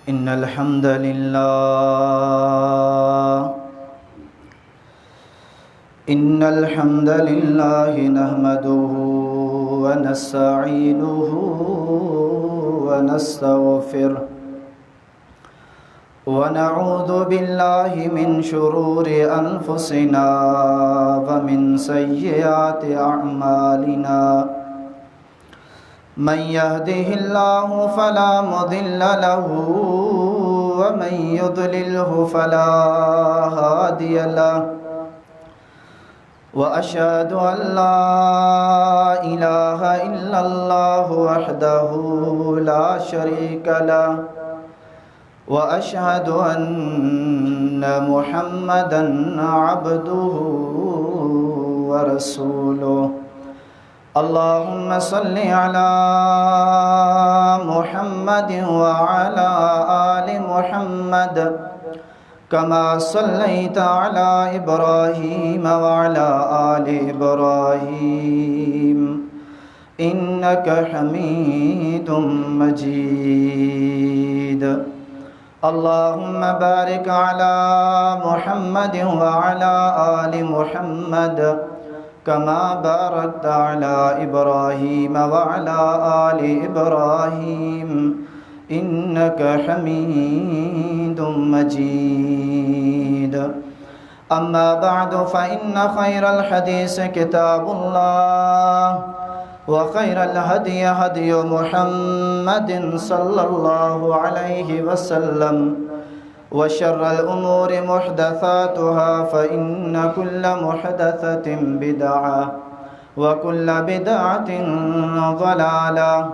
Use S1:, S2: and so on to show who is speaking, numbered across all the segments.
S1: إن الحمد لله نحمده ونستعينه ونستغفره ونعوذ بالله من شرور أنفسنا ومن سيئات أعمالنا من يهده الله فلا مضل له ومن يضلله فلا هادي له وأشهد أن لا إله إلا الله وحده لا شريك له وأشهد أن محمدا عبده ورسوله اللهم صل على محمد وعلى آل محمد كما صليت على إبراهيم وعلى آل إبراهيم إنك حميد مجيد اللهم بارك على محمد وعلى آل محمد كما باركت على إبراهيم وعلى آل إبراهيم إنك حميد مجيد أما بعد فإن خير الحديث كتاب الله وخير الهدي هدي محمد صلى الله عليه وسلم وشر الأمور محدثاتها فإن كل محدثة بدعة وكل بدعة ضلالة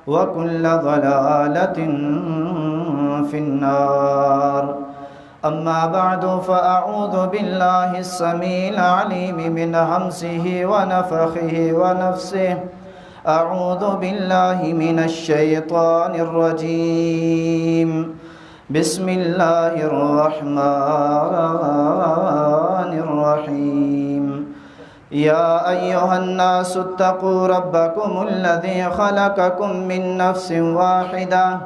S1: وكل ضلالة في النار أما بعد فأعوذ بالله السميع العليم من همزه ونفخه ونفسه أعوذ بالله من الشيطان الرجيم بسم الله الرحمن الرحيم يا أيها الناس اتقوا ربكم الذي خلقكم من نفس واحدة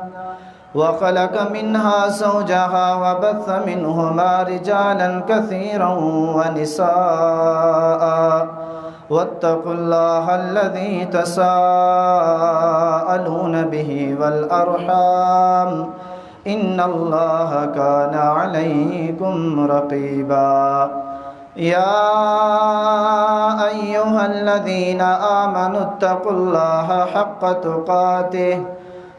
S1: وخلق منها زوجها وبث منهما رجالا كثيرا ونساء واتقوا الله الذي تساءلون به والأرحام إن الله كان عليكم رقيبا يا أيها الذين آمنوا اتقوا الله حق تقاته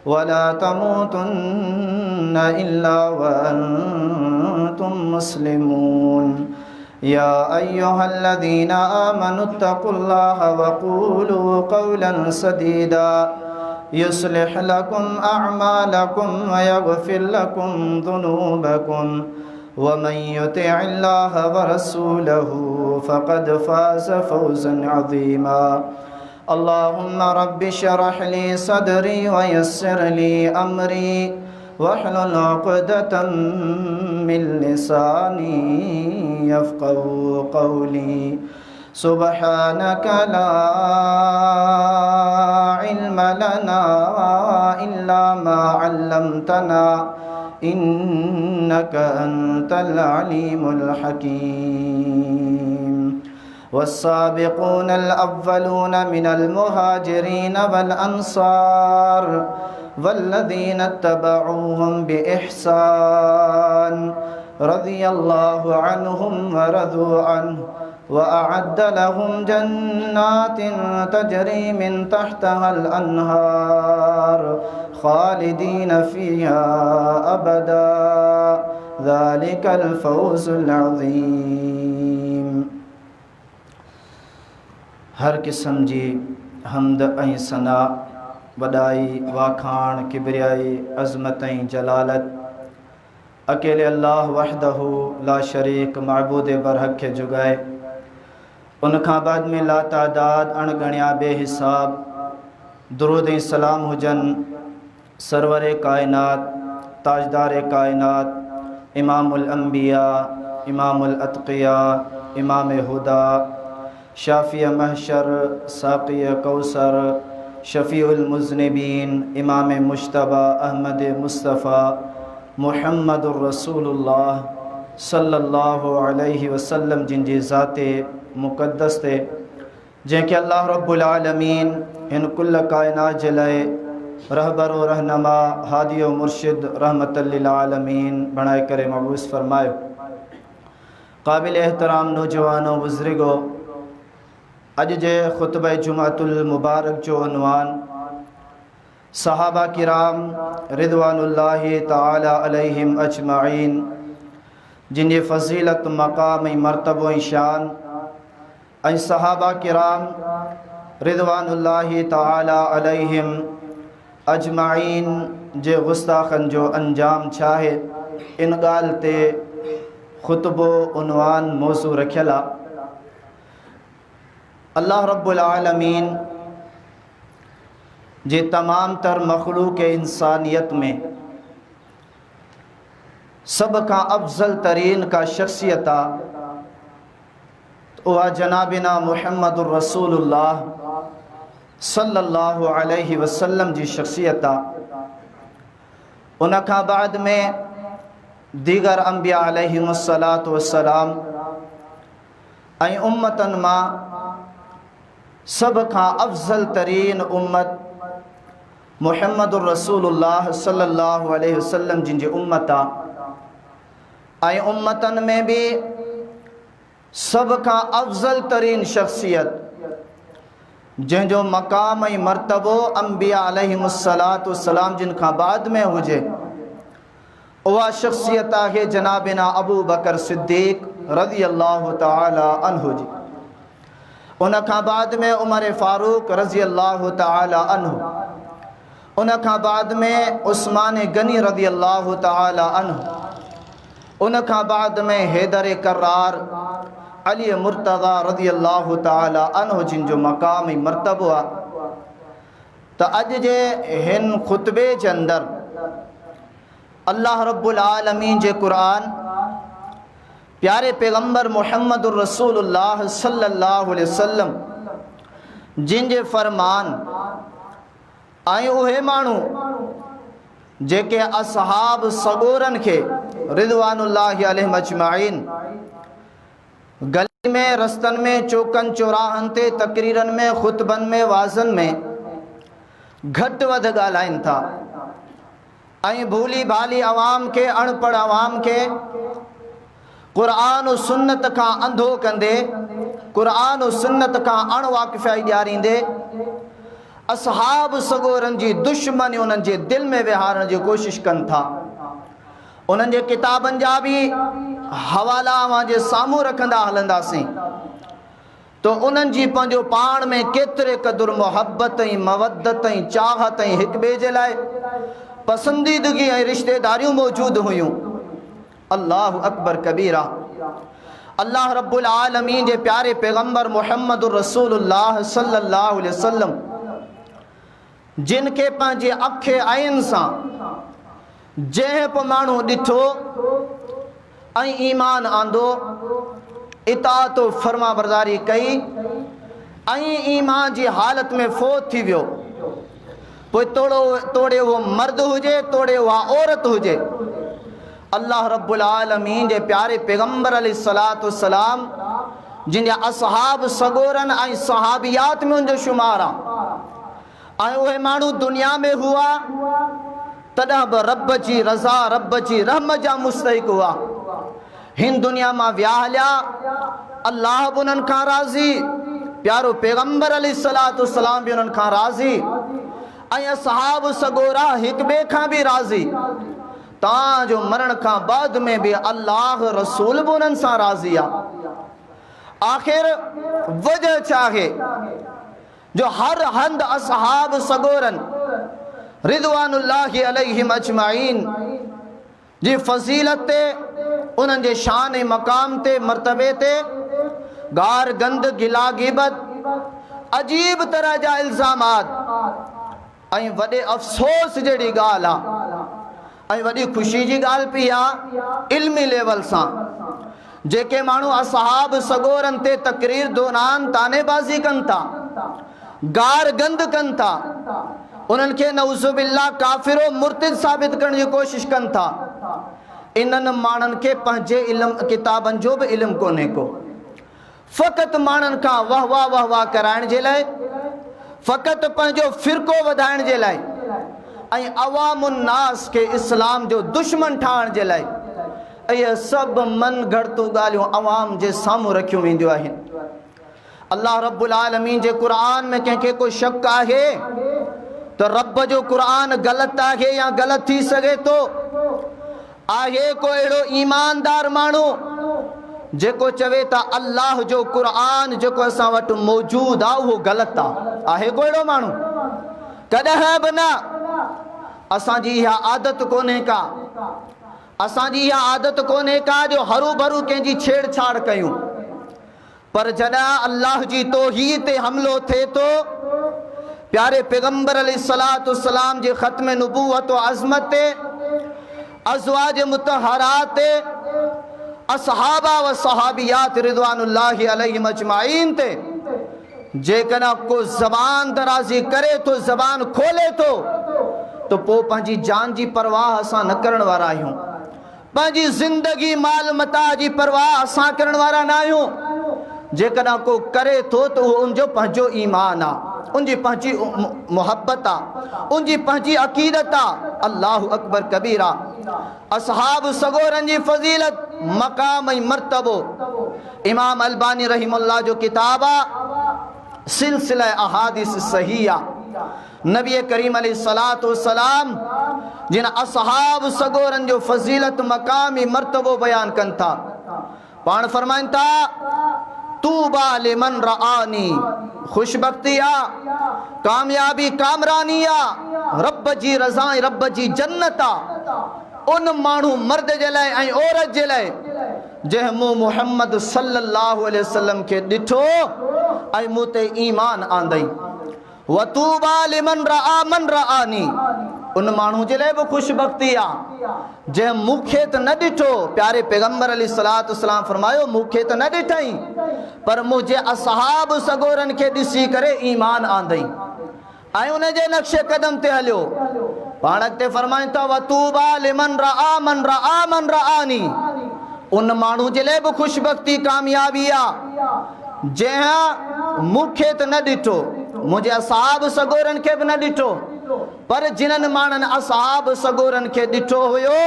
S1: ولا تموتن إلا وأنتم مسلمون يا أيها الذين آمنوا اتقوا الله وقولوا قولا سديدا يصلح لكم أعمالكم ويغفر لكم ذنوبكم ومن يطع الله ورسوله فقد فاز فوزا عظيما اللهم رب اشرح لي صدري ويسر لي أمري واحلل عقدة من لساني يفقهوا قولي سبحانك لا علم لنا إلا ما علمتنا إنك أنت العليم الحكيم والسابقون الأولون من المهاجرين والأنصار والذين اتبعوهم بإحسان رضي الله عنهم ورضوا عنه وأعد لهم جنات تجري من تحتها الأنهار خالدين فيها أبدا ذلك الفوز العظيم हर क़िस्म जी हमद ऐं सना वॾाई वाखाण किबरियाई अज़मत ऐं जलालत अकेले अल्लाह वहदहु ला शरीक माबूद बरहक़ खे जुगाए उन खां बाद में ला तादाद अणगणिया बेहिसाब दुरूद ऐं सलाम हुजन सरवर कायनात ताजदार कायनात इमामुल अंबिया इमामुल अतक़िया इमाम हुदा शाफ़ी महशर साक़ी कौसर शफ़ीउल मुज़निबीन इमाम मुश्तबा अहमद मुस्तफ़ा मुहम्मदुर रसूलुल्लाह सल्लल्लाहु अलैहि वसल्लम जिन जी ज़ाते मुक़द्दस ते जंहिंखे अल्लाह रब्बुल आलमीन हिन कुल कायनात जे लाइ रहबर व रहनमा हादी व मुर्शिद रहमतल लिल आलमीन बणाए करे मबूस फरमायो। काबिल एहतराम नौजवानों बुज़ुर्गो, अज जे खुतबा जुमातुल मुबारक जो उन्वान सहाबा किराम रिदवानुल्लाहि ताला अलैहिम अजमईन जिन जी फजीलत मकाम मरतबो शान ऐं सहाबा किराम रिदवानुल्लाहि ताला अलैहिम अजमईन जे गुस्ताखन जो अंजाम छा है, इन गाल ते खुतबो उन्वान मौजू रखियल आहे। अल्लाह रब्बुल आलमीन जे तमाम तर मखलूक इंसानियत में सब का अफजल तरीन का शख्सियत वह जनाबिना मुहम्मदुर रसूलुल्लाह सल्लल्लाहु अलैहि वसल्लम जी शख्सियत। उन खां बाद में दीगर अंबिया अलैहिमुस्सलातु वस्सलाम ऐं उम्मतन मां सब खां अफजल तरीन उम्मत मुहम्मदुर रसूलुल्लाह सल्लल्लाहु अलैहि वसल्लम जिन जी उम्मत ऐं उम्मतन में भी सब खां अफजल तरीन शख्सियत जंहिंजो मकाम ऐं मर्तबो अंबिया अलैहिमुस्सलातु वस्सलाम जिन खां बाद में हुजे, उहा शख्सियत आहे जनाबिना अबू बकर सिद्दीक रज़ी अल्लाह ताला अन्हु जी। उन खां बाद में उमर फारूक रज़ी अल्लाह ताला अन्हु, उन खां बाद में उस्मान गनी रज़ी अल्लाह ताला अन्हु, उन खां बाद में हैदर करार अली मुर्तज़ा रज़ी अल्लाह ताला अन्हु जिन जो मकाम मरतबो आहे। त अज जे हिन खुतबे जे अंदर अल्लाह रब्बुल आलमीन जे कुरान प्यारे पैगंबर मुहम्मदुर रसूलुल्लाह सल्लल्लाहु अलैहि वसल्लम जिन जे फरमान ऐं उहे माण्हू जेके असहाब सगोरन खे रिदवानुल्लाहि अलैहिम अजमईन गली में रस्तन में चौकन चौराहन ते तकरीरन में खुतबन में वाज़न में घट वध ॻाल्हाइनि था ऐं भूली भाली अवाम के अणपढ़ अवाम के क़ुरान सुन्नत का अंधो कंदे, क़ुरान सुन्नत का अणवाक़िफ़ाई ॾियारींदे असहाब सगोरन जी दुश्मनी उन्हनि जे दिल में विहारण जी कोशिश कनि था। उन्हनि जे किताबनि जा भी हवाला अवां जे साम्हूं रखंदा हलंदासीं तो उन्हनि जी पंहिंजो पाण में केतिरे क़दुरु मोहब्बत ऐं मवदत ऐं चाहत ऐं हिक ॿिए जे लाइ पसंदीदगी ऐं रिश्तेदारियूं मौजूद हुयूं। अल्लाह अकबर कबीरा। अल्लाह रब्बुल आलमीन जे प्यारे पैगंबर मुहम्मदुर रसूलुल्लाह सल्लल्लाहु अलैहि वसल्लम जिनके पंहिंजे अखे आइन सां जंहिं पे माण्हू ॾिठो ऐं ईमान आंदो, इताअत फर्मा बरदारी कई ऐं ईमान जी हालत में फ़ौत थी वियो, पोइ तोड़े वो मर्द हुजे तोड़े वहा औरत हुजे, अल्लाह रब्बुल आलमीन जे प्यारे पैगंबर अलैहिस्सलातु वस्सलाम जिन जा असहाब सगोरन ऐं सहाबियात में उनजो शुमार आहे ऐं उहे माण्हू दुनिया में हुआ तॾहिं बि रब जी रज़ा रब जी रहमत जा मुस्तहिक हुआ। हिन दुनिया मां विया हलिया, अल्लाह बि उन्हनि खां राज़ी, प्यारो पैगंबर अलैहिस्सलातु वस्सलाम बि उन्हनि खां राज़ी ऐं असहाब सगोरा हिक ॿिए खां बि राज़ी। तां जो मरण खां बाद में भी अल्लाह रसूल भी उन्हनि सां राज़ी आहे। आखिर वजह छा आहे जो हर हंद असहाब सगोरन रिदवानुल्लाहि अलैहिम अजमईन जी फजीलत ते उन्हनि जे शान मकाम ते मर्तबे ते गार गंद गिला गिबत अजीब तरह जा इल्ज़ामात ऐं वॾे अफ़सोस जहिड़ी ॻाल्हि आहे ऐं वॾी ख़ुशी जी ॻाल्हि पई आहे इल्मी लेवल सां जेके माण्हू असहाब सगोरन ते तकरीर दौरान तानेबाज़ी कनि था, गार गंद कनि था, उन्हनि खे नऊज़ु बिल्लाह काफ़िर मुर्तिद साबित करण जी कोशिश कनि था। इन्हनि माण्हुनि खे पंहिंजे इल्म किताबनि जो बि इल्मु कोन्हे को, फ़क़ति माण्हुनि खां वाह वाह कराइण जे लाइ, फ़क़ति पंहिंजो फ़िरक़ो वधाइण जे लाइ ऐं अवामुन्नास खे इस्लाम जो दुश्मन ठाहिण जे लाइ इहे सभु मन घड़ितूं ॻाल्हियूं अवाम जे साम्हूं रखियूं वेंदियूं आहिनि। अल्लाह रब्बुल आलमीन जे क़ुरान में कंहिंखे को शक आहे तो रब जो क़ुरान ग़लति आहे या ग़लति थी सघे तो? आहे को अहिड़ो ईमानदार माण्हू जेको चवे त अल्लाह जो क़ुरान जेको असां वटि मौजूदु आहे उहो ग़लति आहे को अहिड़ो माण्हू? कॾहिं बि न। असांजी इहा आदत कोन्हे का, असांजी इहा आदत कोन्हे का जो हरू भरू कंहिंजी छेड़छाड़ कयूं। पर जॾहिं अल्लाह जी तौहीद ते हमिलो थिए तो, प्यारे पैगंबर अलैहिस्सलाम जे ख़त्म नबूवत व अज़मत ते, अज़वाज मुतहरात ते, असहाबा व सहाबियात रिज़वानुल्लाहि अलैहिम अजमईन ते जेकॾहिं को ज़बान दराज़ी करे तो, ज़बान खोले तो पोइ पंहिंजी जान जी परवाह असां न करण वारा आहियूं, पंहिंजी ज़िंदगी माल मता जी परवाह असां करण वारा न आहियूं। जेकॾहिं को करे तो उहो उनजो पंहिंजो ईमान आहे, उनजी पंहिंजी मुहब्बत आहे, उनजी पंहिंजी अक़ीदत आहे। अल्लाहु अकबर कबीरा। असहाब सगोरनि जी फ़ज़ीलत, मक़ाम ऐं मर्तबो इमाम अलबानी रहिमहुल्लाह जो किताब आहे सिलसिला अहादीस सही आहे। नबी करीम अलैहिस्सलातु वस्सलाम जिन असहाब सगोरनि जो फ़ज़ीलत मक़ामी मर्तबो बयान कनि था। पाण फरमाइनि था तूबा लिमन रआनी, खुशबख्ती आ, कामयाबी कामरानी आ, रब जी रज़ा रब जी जन्नत आ उन माण्हू मर्द जे लाइ ऐं औरत जे लाइ जंहिं मूं मुहम्मद सल्लल्लाहु अलैहि वसल्लम खे ॾिठो ऐं मूं ते ईमान आंदई। वतूबा लिमन रआ मन रआनी, उन माण्हू जे लाइ बि खुशबख्ती आहे जंहिं मूंखे त न ॾिठो। प्यारे पैगंबर अलैहिस्सलातु वस्सलाम फरमायो मूंखे त न ॾिठई पर मुंहिंजे असहाब सगोरनि खे ॾिसी करे ईमान आंदई ऐं उन जे नक्शे कदम ते हलियो। पाण अॻिते फरमाइनि था वतूबा लिमन रआ मन रआनी, उन माण्हू जे लाइ बि खुशबख्ती कामयाबी आहे जंहिं मूंखे त न ॾिठो, मुंहिंजे असहाब सगोरनि खे बि न ॾिठो, पर जिन्हनि माण्हुनि असहाब सगोरनि खे ॾिठो हुयो,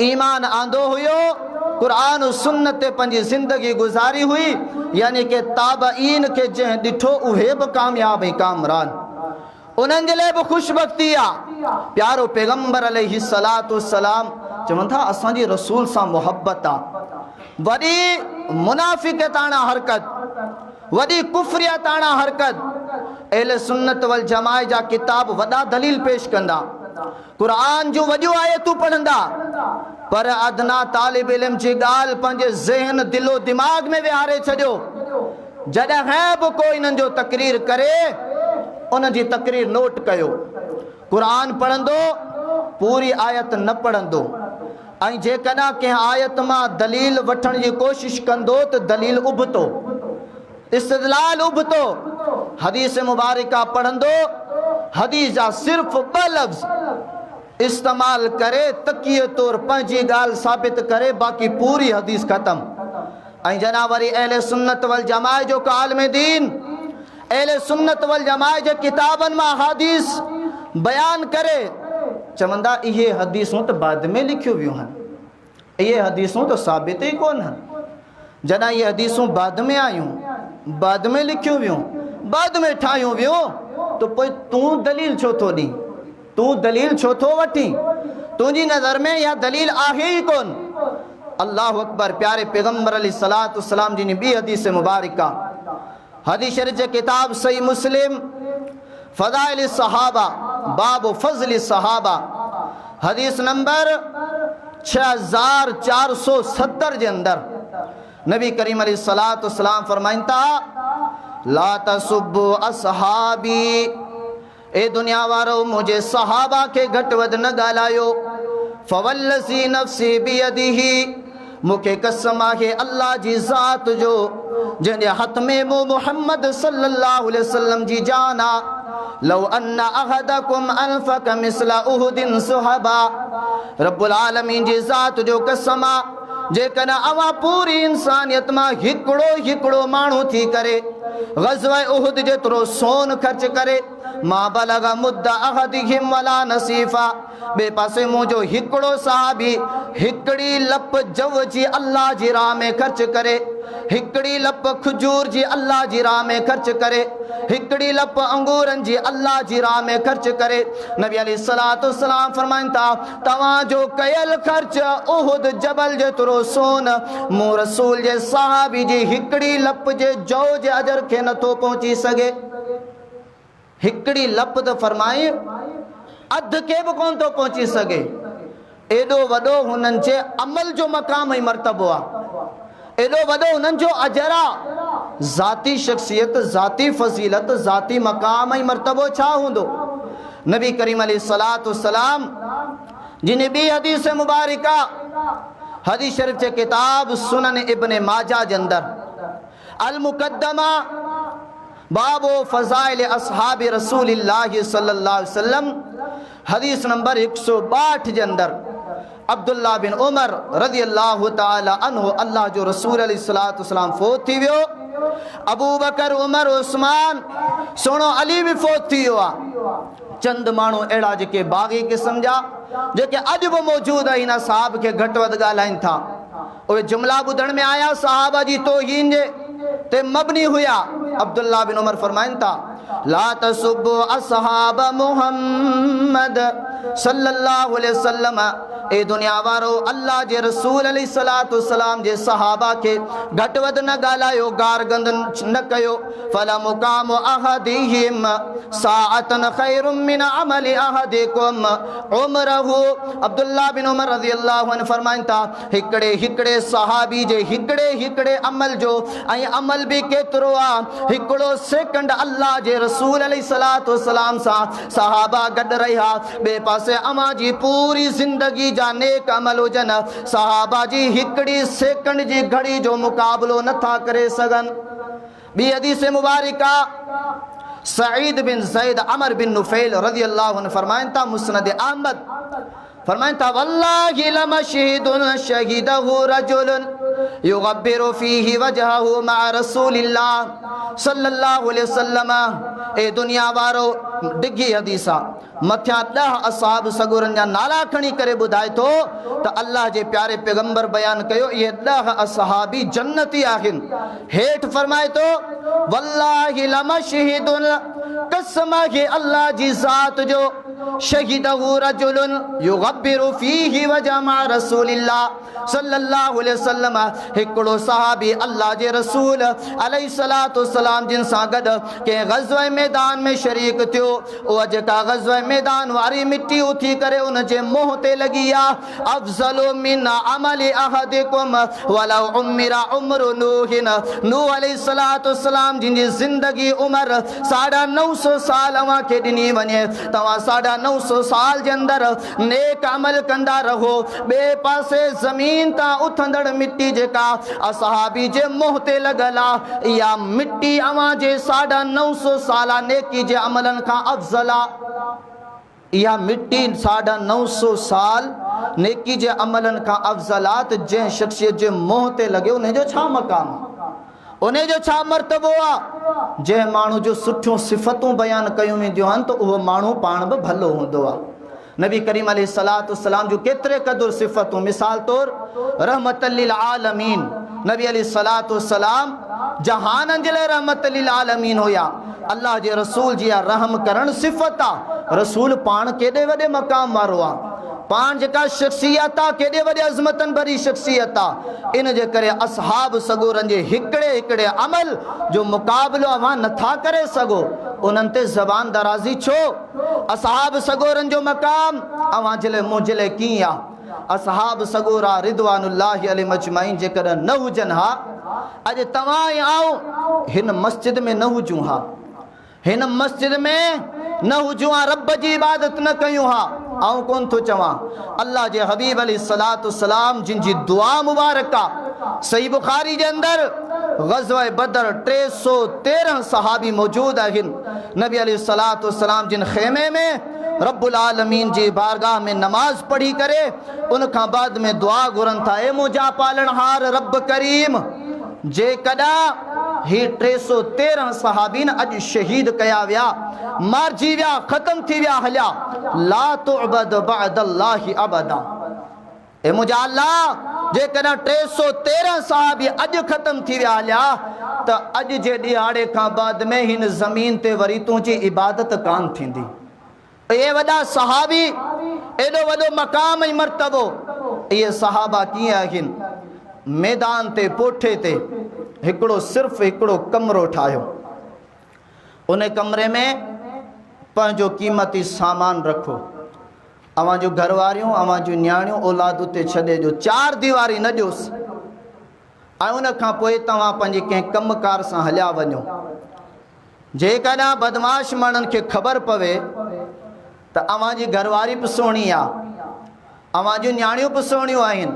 S1: ईमान आंदो हुयो, क़ुरान सुन्नत ते पंहिंजी ज़िंदगी गुज़ारी हुई, यानी कि ताबईन खे जंहिं ॾिठो उहे बि कामयाब ऐं कामरान, उन्हनि जे लाइ बि खुशबख्ती आहे। प्यारो पैगंबर अलैहिस्सलातु वस्सलाम चवनि था असांजी रसूल सां मुहब्बत आहे। वॾी मुनाफ़िक़ताना हरकत, वॾी कुफ़रियताना हरकत, अहले सुन्नत वल जमाअत जा किताब वॾा दलील पेश कंदा, क़ुरान जूं वॾियूं आयतूं पढ़ंदा, पर अदना तालिब इल्म जी ॻाल्हि पंहिंजे ज़हन दिलो दिमाग़ में विहारे छॾियो। जॾहिं बि को इन्हनि जो तकरीर करे उन जी तकरीर नोट कयो। क़ुरान पढ़ंदो पूरी आयत न पढ़ंदो ऐं जेकॾहिं कंहिं आयत मां दलील वठण जी कोशिश कंदो त दलील उबतो, इस्तदलाल उबतो। हदीस मुबारका पढ़ंदो, हदीस जा सिर्फ़ 2 लफ़्ज़ इस्तेमाल करे तकिए तौर पंहिंजी ॻाल्हि साबित करे, बाक़ी पूरी हदीस ख़तम। ऐं जना वरी अहले सुन्नत वल जमाअत जो आलिम दीन, अहले सुन्नत वल जमाअत जे किताबनि मां हदीस बयान करे चवंदा इहे हदीसूं त बाद में लिखियूं वियूं आहिनि, इहे हदीसूं त साबित ई कोन आहिनि। जॾहिं इहे हदीसूं बाद में आयूं, बाद में लिखियूं वियूं, बाद में ठाहियूं वियूं, तो पोइ तूं दलील छो थो ॾीं, तूं दलील छो थो वठी? तुंहिंजी नज़र में इहा दलील आहे ई कोन। अल्लाहु अकबर। प्यारे पैगंबर अलैहिस्सलातु वस्सलाम जी ॿी हदीस मुबारका, हदीस शरीफ जे किताब सही मुस्लिम फ़ज़ाइल सहाबा बाब फ़ज़ल सहाबा, हदीस नंबर 6470 जे अंदर नबी करीम अलैहिस्सलातु वस्सलाम फरमाइनि था ला तसुब्बु असहाबी, ए दुनिया वारो मुझे सहाबा के घटि वधि न ॻाल्हायो। फ़वल्लज़ी नफ़्सी बियदिही, मूंखे कसम आहे अल्लाह जी ज़ात जो जंहिंजे हथ में मूं मुहम्मद सल्लल्लाहु अलैहि वसल्लम जी जान आहे। लौ अन्न अहदकुम अनफक मिस्ल उहुदिन सुहबा। रब्बुल आलमीन जी ज़ात जो कसम आहे, जेकॾहिं अवां पूरी इंसानियत मां हिकिड़ो माण्हू थी करे ग़ज़वा उहुद जेतिरो सोन ख़र्च करे, मां बलग मुद्द अहदिहिम वला नसीफ़ा। ॿिए पासे मुंहिंजो हिकिड़ो सहाबी हिकिड़ी लप जव जी अल्लाह जी राह में ख़र्च करे, हिकिड़ी लप खजूर जी अल्लाह जी राह में ख़र्च करे, हिकिड़ी लप अंगूरनि जी अल्लाह जी राह में ख़र्च करे। नबी अलैहिस्सलातु वस्सलाम फरमाइनि था, तव्हांजो कयल ख़र्च उहुद जबल जेतिरो सोन मूं रसूल जे सहाबी जी हिकिड़ी लप जे जौ जे अजर खे नथो पहुची सघे। हिकिड़ी लप त फरमाए अध के बि कोन थो पहुची सघे। एॾो वॾो हुननि जे अमल जो मक़ाम ऐं मर्तबो आहे, एॾो वॾो हुननि जो अजर आहे। ज़ाती शख़्सियत, ज़ाती फ़ज़ीलत, ज़ाती मक़ाम ऐं मर्तबो छा हूंदो। नबी करीम अलैहिस्सलातु वस्सलाम जिन ॿी हदीस मुबारका, हदीस शरीफ़ जे किताब सुनन इब्न माजा जे अंदरि अल मुक़द्दमा बाबो फ़ज़ाइल असहाबि रसूलिल्लाहि सल्लल्लाहु अलैहि वसल्लम, हदीस नंबर 162 जे अंदरि अब्दुल्ला बिन उमर रज़ी अल्लाह ताला अन्हु, अल्लाह जो रसूल अलैहिस्सलातु वस्सलाम फोत थी वियो। अबू बकर, उमर, उस्मान, सोनो अली भी फोत थी वियो आहे। चंद माण्हू अहिड़ा जेके बाग़ी क़िस्म जा, जेके अॼु बि मौजूदु आहिनि, हिन साहब खे घटि वधि ॻाल्हाइनि था। उहे जुमला ॿुधण में आया सहाबा जी तौहीन जे ते मबनी हुया। अब्दुल्ला बिन उमर फरमाइनि था, ला तसुब्बु असहाब मुहम्मद सल्लल्लाहु अलैहि वसल्लम। ए दुनिया वारो, अल्लाह जे रसूल अलैहिस्सलातु वस्सलाम जे सहाबा के घटि वधि न ॻाल्हायो, गार गंद न कयो। फला मुकाम अहदिहिम साअतन खैरुम मिन अमल अहदिकुम उमरहु। अब्दुल्ला बिन उमर रज़ी अल्लाहु अन्हु फरमाइनि था, हिकिड़े सहाबी जे हिकिड़े अमल जो ऐं अमल भी केतिरो आहे। हिकिड़ो सेकंड अल्लाह जे रसूल अलैहिस्सलातु वस्सलाम सां सहाबा गॾु रहिया। ॿिए पासे अवां जी पूरी ज़िंदगी जा नेक अमल हुजनि, सहाबा जी हिकिड़ी सेकंड जी घड़ी जो मुक़ाबिलो नथा करे सघनि। ॿी हदीस मुबारका सईद बिन ज़ैद अमर बिन नुफैल रज़ी अल्लाहु अन्हु फरमाइनि था, मुस्नद अहमद फरमाइनि था, वल्लाहि लमशहीदुन शहीदहु रजुलन युगब्बिरु फीहि वजहहु मा रसूलिल्लाह सल्लल्लाहु अलैहि वसल्लम। ए दुनिया वारो, डिघी हदीस आहे, मथियां 10 असहाब सगोरनि जा नाला खणी करे ॿुधाए थो त अल्लाह जे प्यारे पैगंबर बयान कयो, इहे 10 असहाबी जन्नती आहिनि। हेठि फरमाए थो, वल्लाहि लमशहीदुन, कसम आहे अल्लाह जी ज़ात जो, शहीदहु रजुलन युगब्बिरु फीहि वजह मा रसूलिल्लाह सल्लल्लाहु अलैहि वसल्लम। हिकिड़ो सहाबी अल्लाह जे रसूल अलैहिस्सलातु वस्सलाम जिन सां गॾु कंहिं ग़ज़वा मैदान में शरीक थियो, उहा जेका ग़ज़वा मैदान वारी मिट्टी उथी करे उन जे मुंहं ते लॻी आहे। अफ़ज़लु मिन अमलि अहदिकुम वलौ उम्मिरा उम्रु नूहिन। नूह अलैहिस्सलातु वस्सलाम जिन जी ज़िंदगी उम्र 950 साल अवां खे ॾिनी वञे, तव्हां 950 साल जे अंदरि नेक अमल कंदा रहो। ॿिए पासे ज़मीन तां उथंदड़ मिट्टी जेका असहाबी जे मुंहं ते लॻल आहे, इहा मिट्टी अवां जे 950 साल नेकी जे अमलनि खां अफ़ज़ल आहे। इहा मिट्टी 950 साल नेकी जे अमलनि खां अफ़ज़ल आहे। त जंहिं शख़्सियत जे मुंहं ते लॻे उन जो छा मक़ाम आहे, उन जो छा मर्तबो आहे। जंहिं माण्हू जो सुठियूं सिफ़तूं बयान कयूं वेंदियूं आहिनि त उहो माण्हू पाण बि भलो हूंदो आहे। नबी करीम अलैहिस्सलातु वस्सलाम जो केतिरे क़दुरु सिफ़तूं, मिसाल तौर रहमत लिल आलमीन, नबी अलैहिस्सलातु वस्सलाम जहाननि जे लाइ रहमत लिल आलमीन हुया। अल्लाह जे रसूल जी रहम करण सिफ़त आहे। रसूल पाण केॾे वॾे मक़ाम वारो आहे, पाण जेका शख़्सियत आहे केॾे वॾे अज़मतनि भरी शख़्सियत आहे। इन जे करे असहाब सगोरनि जे हिकिड़े अमल जो मुक़ाबिलो अवां नथा करे सघो। उन्हनि ते ज़बान दराज़ी छो? असहाब सगोरनि जो मक़ाम अवां जे लाइ मुंहिंजे लाइ कीअं आहे। असहाब सगोरा रिदवानुल्लाहि अलैहिम अजमईन जेकॾहिं न हुजनि हा, अॼु तव्हां ऐं आऊं हिन मस्जिद में न हुजूं हा, हिन मस्जिद में न हुजूं हा, रब जी इबादत न कयूं हा। आऊं कोन थो चवां, अल्लाह जे हबीब अलैहिस्सलातु वस्सलाम जिन जी दुआ मुबारक आहे, सही बुखारी जे अंदर ग़ज़वा बदर 313 सहाबी मौजूद आहिन। नबी अलैहिस्सलातु वस्सलाम जिन खेमे में रब्बुल आलमीन जी बारगाह में नमाज पढ़ी करे उन खां बाद में दुआ घुरन था, ए मुंहिंजा पालनहार रब करीम, जे कदा ही 313 सहाबीन अज शहीद कया विया, मारजी विया, खत्म थी विया हलिया, ला तुअबद बअदल्लाहि अबदा। ए मुंहिंजा अल्लाह, जे कदा 313 सहाबी अज खत्म थी विया हलिया त अज जे ॾियारे खां बाद में हिन ज़मीन ते वरी तुंहिंजी इबादत कान थींदी। ये वॾा सहाबी, एॾो वॾो मक़ाम ऐं मर्तबो, इहे सहाबा कीअं आहिनि? मैदान ते पोठे ते हिकिड़ो सिर्फ़ हिकिड़ो कमरो ठाहियो, उन कमरे में पंहिंजो क़ीमती सामान रखो, अवां जूं घरवारियूं, अवां जूं न्याणियूं औलाद उते छॾे ॾियो, 4 दीवारी न ॾियोसि, ऐं उन खां पोइ तव्हां पंहिंजे कंहिं कमकार सां हलिया वञो। जेकॾहिं बदमाश माण्हुनि खे ख़बर पवे त अवां जी घरवारी बि सुहिणी आहे, अवां जूं न्याणियूं बि सुहिणियूं आहिनि,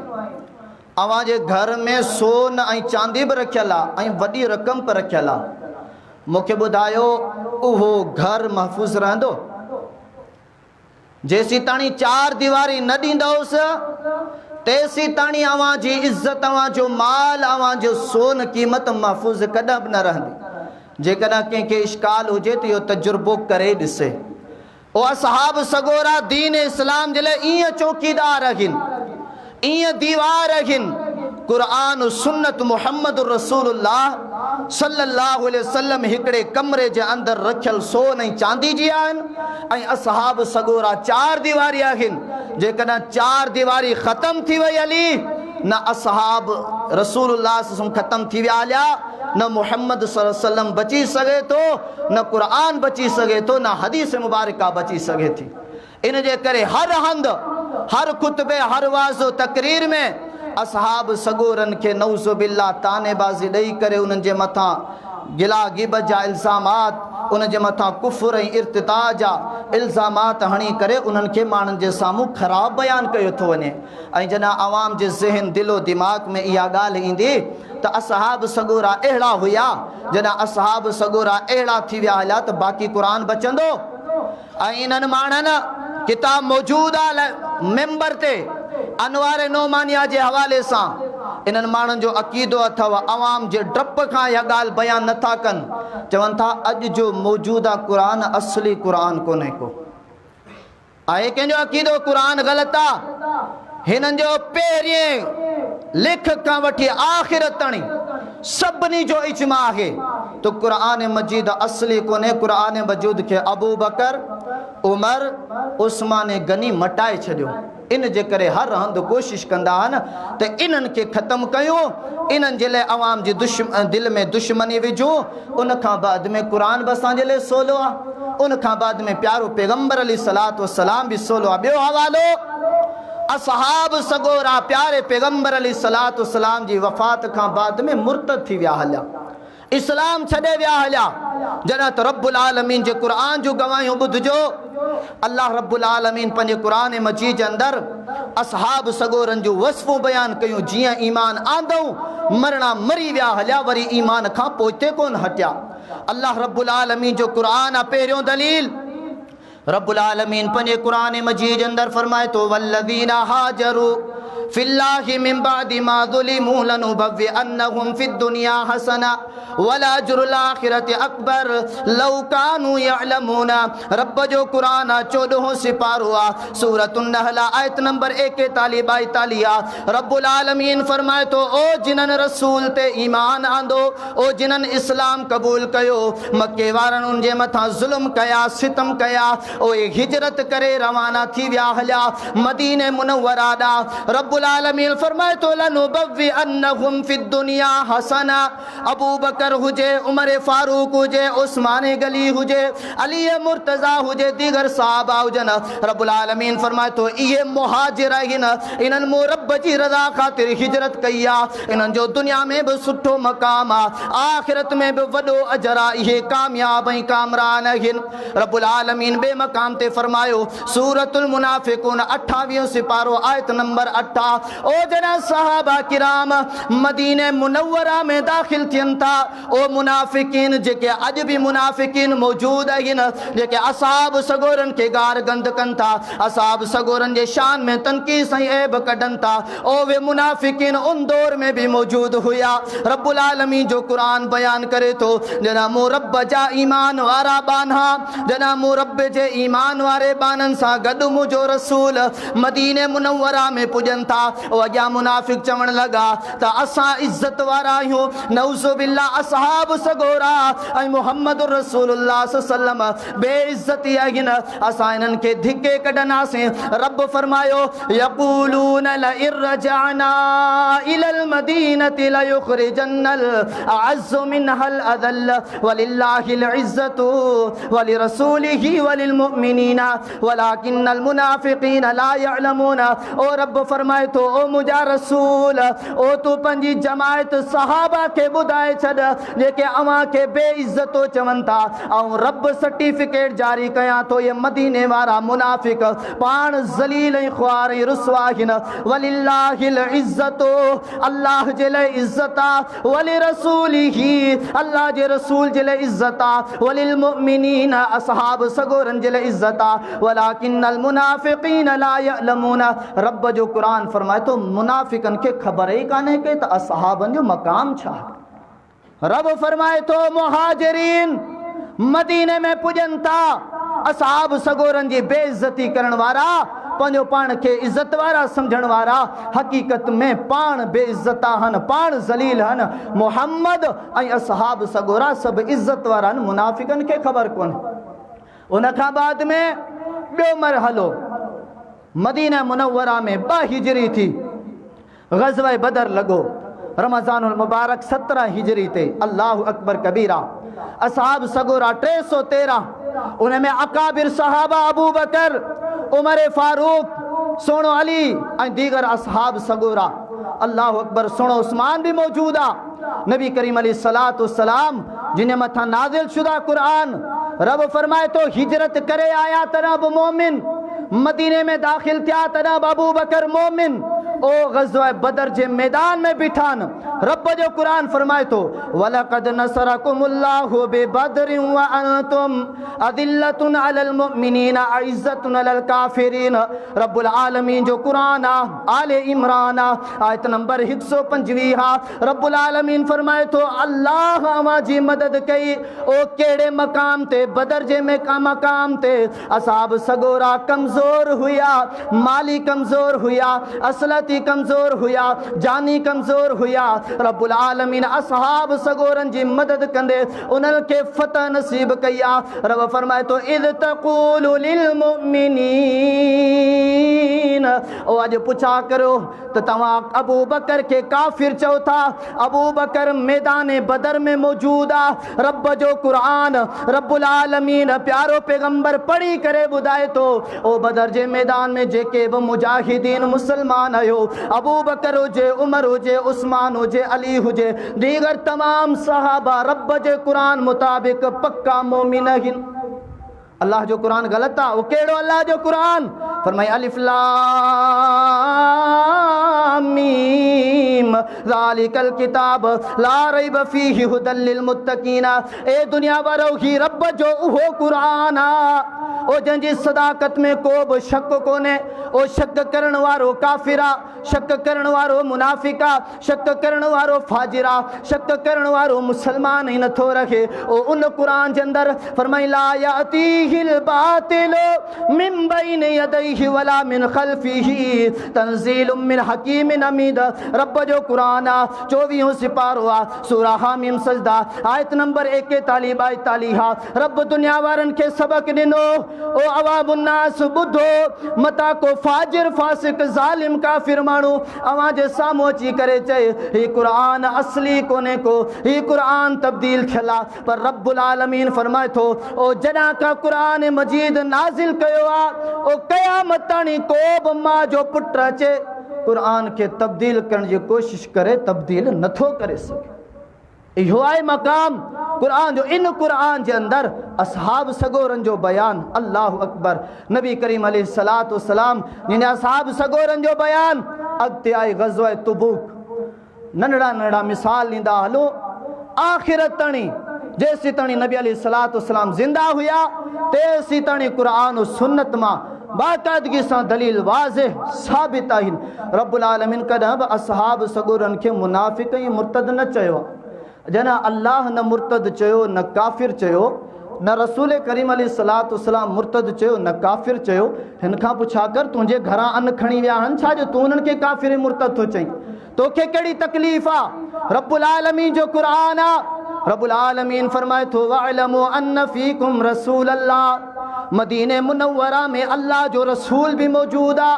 S1: अवां जे घर में सोन ऐं चांदी बि रखियल आहे ऐं वॾी रक़म बि रखियल आहे, मूंखे ॿुधायो उहो घर महफ़ूज़ रहंदो? जेसी ताणी 4 दीवारी न ॾींदोसि तेसी ताणी अवां जी इज़त, अवां जो माल, अवां जो सोन क़ीमत महफ़ूज़ कॾहिं बि न रहंदी। जेकॾहिं कंहिंखे इश्काल हुजे त इहो तजुर्बो करे ॾिसे। ओ असहाब सगोरा दीन इस्लाम जे लाइ ईअं चौकीदार आहिनि, ईअं दीवार आहिनि। क़ुरान सुन्नत मुहम्मद रसूलुल्लाह सल्लल्लाहु अलैहि वसल्लम हिकिड़े कमरे जे अंदरि रखियल सोन ऐं चांदी जी आहिनि, ऐं असहाब सगोरा 4 दीवारी आहिनि। जेकॾहिं 4 दीवारी ख़त्म थी वई हली, न असहाब रसूलुल्लाह सल्लल्लाहु ख़त्म थी विया हलिया, न मुहम्मद सल्लल्लाहु अलैहि वसल्लम बची सघे थो, न क़ुरान बची सघे थो, न हदीस मुबारका बची सघे थी। इन जे करे हर हंधि, हर खुतबे, हर वाज़ो तकरीर में असहाब सगोरन खे नऊज़ु बिल्लाह तानेबाज़ी ॾेई करे उन्हनि जे मथां गिला गिबत जा इल्ज़ामात, उन जे मथां कुफ़्र ऐं इर्तिदा जा इल्ज़ामात हणी करे उन्हनि खे माण्हुनि जे साम्हूं ख़राब बयानु कयो थो वञे। ऐं जॾहिं आवाम जे ज़हन दिलो दिमाग़ में इहा ॻाल्हि ईंदी त असहाब सगोरा अहिड़ा हुया, जॾहिं असहाब सगोरा अहिड़ा थी विया हलिया त बाक़ी क़ुरान बचंदो? ऐं इन्हनि माण्हुनि किताब मौजूद आहे मेंबर ते अनवार नोमानिया जे हवाले सां, इन्हनि माण्हुनि जो अक़ीदो अथव, अवाम जे डप खां इहा ॻाल्हि बयानु नथा कनि, चवनि था अॼु जो मौजूदा क़ुरान असली क़ुरान कोन्हे को। आहे कंहिंजो अक़ीदो क़ुरान ग़लति आहे? हिननि जो पहिरिएं लिख खां वठी आख़िर ताणी सभिनी जो इज्मा आहे तो क़ुरान मजीद असली कोन्हे। क़ुरान मजीद खे अबू बकर, उमर, उस्मान गनी मटाए छॾियो। इन जे करे हर हंधि कोशिश कंदा आहिनि त इन्हनि खे ख़त्म कयूं, इन्हनि जे लाइ अवाम जी दिल में दुश्मनी विझूं। उन खां बाद में क़ुरान बि असांजे लाइ सोलो आहे, उन खां बाद में प्यारो पैगम्बर अलैहिस्सलातु वस्सलाम बि सोलो आहे। ॿियो हवालो असहाब सगोरा प्यारे पैगम्बर अलैहिस्सलातु वस्सलाम जी वफ़ात खां बाद में मुर्तद थी विया हलिया, इस्लाम छॾे विया हलिया। जॾहिं त रब्बुल आलमीन जे क़ुरान जूं गवाहियूं ॿुधिजो, अल्लाह रब्बुल आलमीन पंहिंजे क़ुरान मजीद जे अंदरि असहाब सगोरनि जूं वस्फ़ूं बयानु कयूं। जीअं ईमान आंदऊं, मरणा मरी विया हलिया, वरी ईमान खां पोइते कोन हटिया। अल्लाह रब्बुल आलमीन जो क़ुरान आहे पहिरियों दलील। रब्बुल आलमीन पंहिंजे क़ुरान मजीद जे अंदरि फरमाए थो, वल्लज़ीना हाजरू फिल्लाहि मिन बादि मा ज़ुलिमू लनुबव्विअन्नहुम फिद दुनिया हसना वला अज्रुल आखिरति अकबर लौ कानू यअलमून। रब जो क़ुरान 14हों सिपारो आहे, सूरतुन नहल आयत नंबर 41-42। रब्बुल आलमीन फरमाए थो, ओ जिन्हनि रसूल ते ईमान आंदो, ओ जिन्हनि इस्लाम क़बूल कयो, मके वारनि उन जे मथां ज़ुल्म कया, सितम कया, ओए हिजरत करे रवाना थी विया हलिया मदीने मुनव्वरा ॾांहुं। रब्बुल आलमीन फरमाए थो, लनुबव्विअन्नहुम फिद दुनिया हसना। अबू बकर हुजे, उमर फारूक हुजे, उस्मान गली हुजे, अली मुर्तज़ा हुजे, दीगर सहाबा हुजनि, रब्बुल आलमीन फरमाए थो इहे मुहाजिर आहिनि, इन्हनि मूं रब जी रज़ा ख़ातिर हिजरत कई आहे, इन्हनि जो दुनिया में बि सुठो मक़ाम आहे, आख़िरत में बि वॾो अजर आहे, इहे कामयाब ऐं कामरान आहिनि। रब्बुल आलमीन बे मक़ाम ते फरमायो, सूरतुल मुनाफ़िक़ून 28 सिपारो आयत नंबर 28। था। ओ जना صحابہ کرام مدینہ منورہ میں داخل تھین تھا او منافقین جے اج بھی منافقین موجود ہیں جے اصحاب سگورن کے گار گند کن تھا اصحاب سگورن جے شان میں تنقیص عیب کڈن تھا او وہ منافقین ان دور میں بھی موجود ہویا۔ رب العالمین جو قرآن بیان کرے تو جنا مو رب جا ایمان وارا بانہا جنا مو رب جے ایمان وارے بانن سا گڈ مجھو رسول مدینہ منورہ میں پجن تھا او اگیا منافق چون لگا تا اساں عزت وارا ہوں نعوذ باللہ اصحاب سگورا اے محمد رسول اللہ صلی اللہ علیہ وسلم بے عزتی آگن اساں انہن کے دھکے کڈنا سے رب فرمایو یقولون لئن رجعنا الى المدینة لیخرجن الاعز منها الاذل وللہ العزت ولرسولہ وللمؤمنین ولكن المنافقین لا يعلمون۔ او رب فرمائے تو او مجھا رسول او تو پنجی جماعت صحابہ کے بدائے چھڑ جے کہ اما کے بے عزتو چون تھا او رب سرٹیفکیٹ جاری کیا تو یہ مدینے وارا منافق پان ذلیل خوار رسواہن وللہ العزت اللہ جلے عزتا ولرسولہ اللہ جے رسول جلے عزتا وللمؤمنین اصحاب سگورن جلے عزتا ولكن المنافقین لا يعلمون۔ رب جو قرآن فرمائے تو منافقن کے خبر ہی کانے کے تا اصحابن جو مقام چھا رب فرمائے تو مہاجرین مدینے میں پجن تا اصحاب سگورن جی بے عزتی کرن وارا پنجو پان کے عزت وارا سمجھن وارا حقیقت میں پان بے عزتا ہن پان ذلیل ہن محمد اے اصحاب سگورا سب عزت وارا ہن منافقن کے خبر کون انکھا بعد میں بیو مرحلو مدینہ منورہ میں 2 ہجری تھی غزوہ بدر لگو رمضان المبارک 17 ہجری تے اللہ اکبر کبیرہ اصحاب سگورا 313 انہیں میں اکابر صحابہ ابو بکر عمر فاروق سونو علی اور دیگر اصحاب سگورا اللہ اکبر سونو عثمان بھی موجودہ نبی کریم علیہ السلام جنہیں متھا نازل شدہ قرآن رب فرمائے تو ہجرت کرے آیا تناب مومن مدینے میں داخل تھیا تناب ابو بکر مومن او غزوہ بدر جے میدان میں بٹھان رب جو قرآن فرمائے تو وَلَقَدْ نَصَرَكُمُ اللَّهُ بِبَدْرٍ وَأَنْتُمْ أَذِلَّةٌ عَلَى الْمُؤْمِنِينَ أَعِزَّةٌ عَلَى الْكَافِرِينَ رب العالمین جو قرآن آل عمران آیت نمبر 125 رب العالمین فرمائے تو اللہ اما جی مدد کئی او کیڑے مقام تے بدر جے میں کا مقام تے اصحاب سگورا کمزور ہویا مالی کمزور ہویا اصلتی کمزور ہویا جانی کمزور ہویا رب العالمین اصحاب سگورن جی مدد کندے انہوں کے فتح نصیب کیا رب فرمائے تو اذ تقول للمؤمنین او آج پوچھا کرو تو تمام ابو بکر کے کافر چوتھا ابو بکر میدان بدر میں موجودہ رب جو قرآن رب العالمین پیارو پیغمبر پڑھی کرے بدائے تو او بدر جے میدان میں جے کے وہ مجاہدین مسلمان آئیو ابو بکر ہو جے عمر ہو جے عثمان ہو جے علی ہو جے دیگر تمام صحابہ رب جے قرآن مطابق پکا مومن ہن اللہ جو قرآن غلط تھا وہ کیڑو اللہ جو قرآن فرمائے الف لام میم ذالک الکتاب لا ریب فیہ ھدی للمتقین اے دنیا والو ہی رب جو وہ قرآن او جنجی صداقت میں کوب شک کونے او شک کرن وارو کافرہ شک کرن وارو منافقہ شک کرن وارو فاجرہ شک کرن وارو مسلمان ہی نہ تھو رکھے او ان قرآن جندر فرمائی لا یاتیہ الباطل من بین یدیہ ولا من خلفہ تنزیل من حکیم حمید رب جو قرآن 24 سپارہ سورہ حامیم سجدہ آیت نمبر 41 42 رب دنیا وارن کے سبق دنو او عوام الناس بدھو متا کو فاجر فاسق ظالم کافر مانو آواز سامو چی کرے چاہے ہی قرآن اصلی کونے کو ہی قرآن تبدیل کھلا پر رب العالمین فرمائے تو او جنا کا قرآن مجید نازل کیوا او قیامت تانی کوب ماں جو پٹرا چے قرآن کے تبدیل کرنے کی کوشش کرے تبدیل نہ تھو کرے سکے یہ آئے مقام قرآن جو ان قرآن کے اندر اصحاب سگورن جو بیان اللہ اکبر نبی کریم علیہ السلام جنہیں اصحاب سگورن جو بیان अॻिते आई ग़ज़वा तबूक। नंढड़ा नंढड़ा मिसाल ॾींदा हलो आख़िरत ताणी जेसीं ताणी नबी अलैहिस्सलातु वस्सलाम ज़िंदा हुया तेसीं ताणी क़ुरान और सुन्नत मां बाक़ाइदगी सां दलील वाज़िह साबित आहिनि। रब्बुल आलमीन कॾहिं बि असहाब सगोरनि खे मुनाफ़िक़ ऐं मुर्तद न चयो। जना अल्लाह न मुर्तद चयो न काफ़िर चयो, न रसूल करीम अलैहिस्सलातु वस्सलाम मुर्तद चयो न काफ़िर चयो। हिन खां पुछा कर तुंहिंजे घरां अन्न खणी विया आहिनि छा जो तूं उन्हनि खे काफ़िर ऐं मुर्तद थो चईं? तोखे कहिड़ी तकलीफ़ आहे? रब्बुल आलमीन जो क़ुरान आहे। रब्बुल आलमीन फरमाए थो वअलमु अन्न फीकुम रसूल अल्लाह। मदीने मुनव्वरा में अल्लाह जो रसूल भी मौजूद आहे,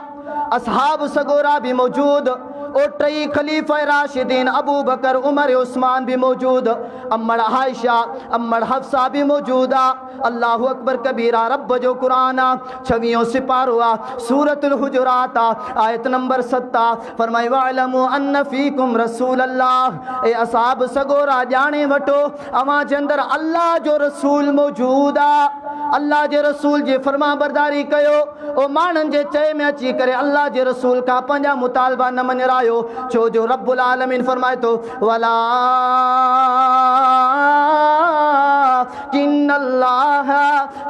S1: असहाब सगोरा भी मौजूद, और टई खलीफा राशिदीन अबू बकर उमर उस्मान भी मौजूद, अम्मड़ आयशा अम्मड़ हफ्सा भी मौजूद आहे। अल्लाहु अकबर कबीरा रब जो क़ुरान आहे, 26 सिपारो आहे, सूरतुल हुजुरात आहे, आयत नंबर 7 फरमाई वअलमु अन्न फीकुम रसूल अल्लाह। ए असहाब सगोरा ॼाणे वठो अवां जे अंदरि अल्लाह जो रसूल मौजूद आहे। अल्लाह जे रसूल जी फरमा बरदारी कयो। ओ माण्हुनि जे चए में अची करे अल्लाह जे रसूल खां पंहिंजा मुतालबा न मञरायो, छो जो रब्बुल आलमीन फरमाए थो वला किन्नल्लाह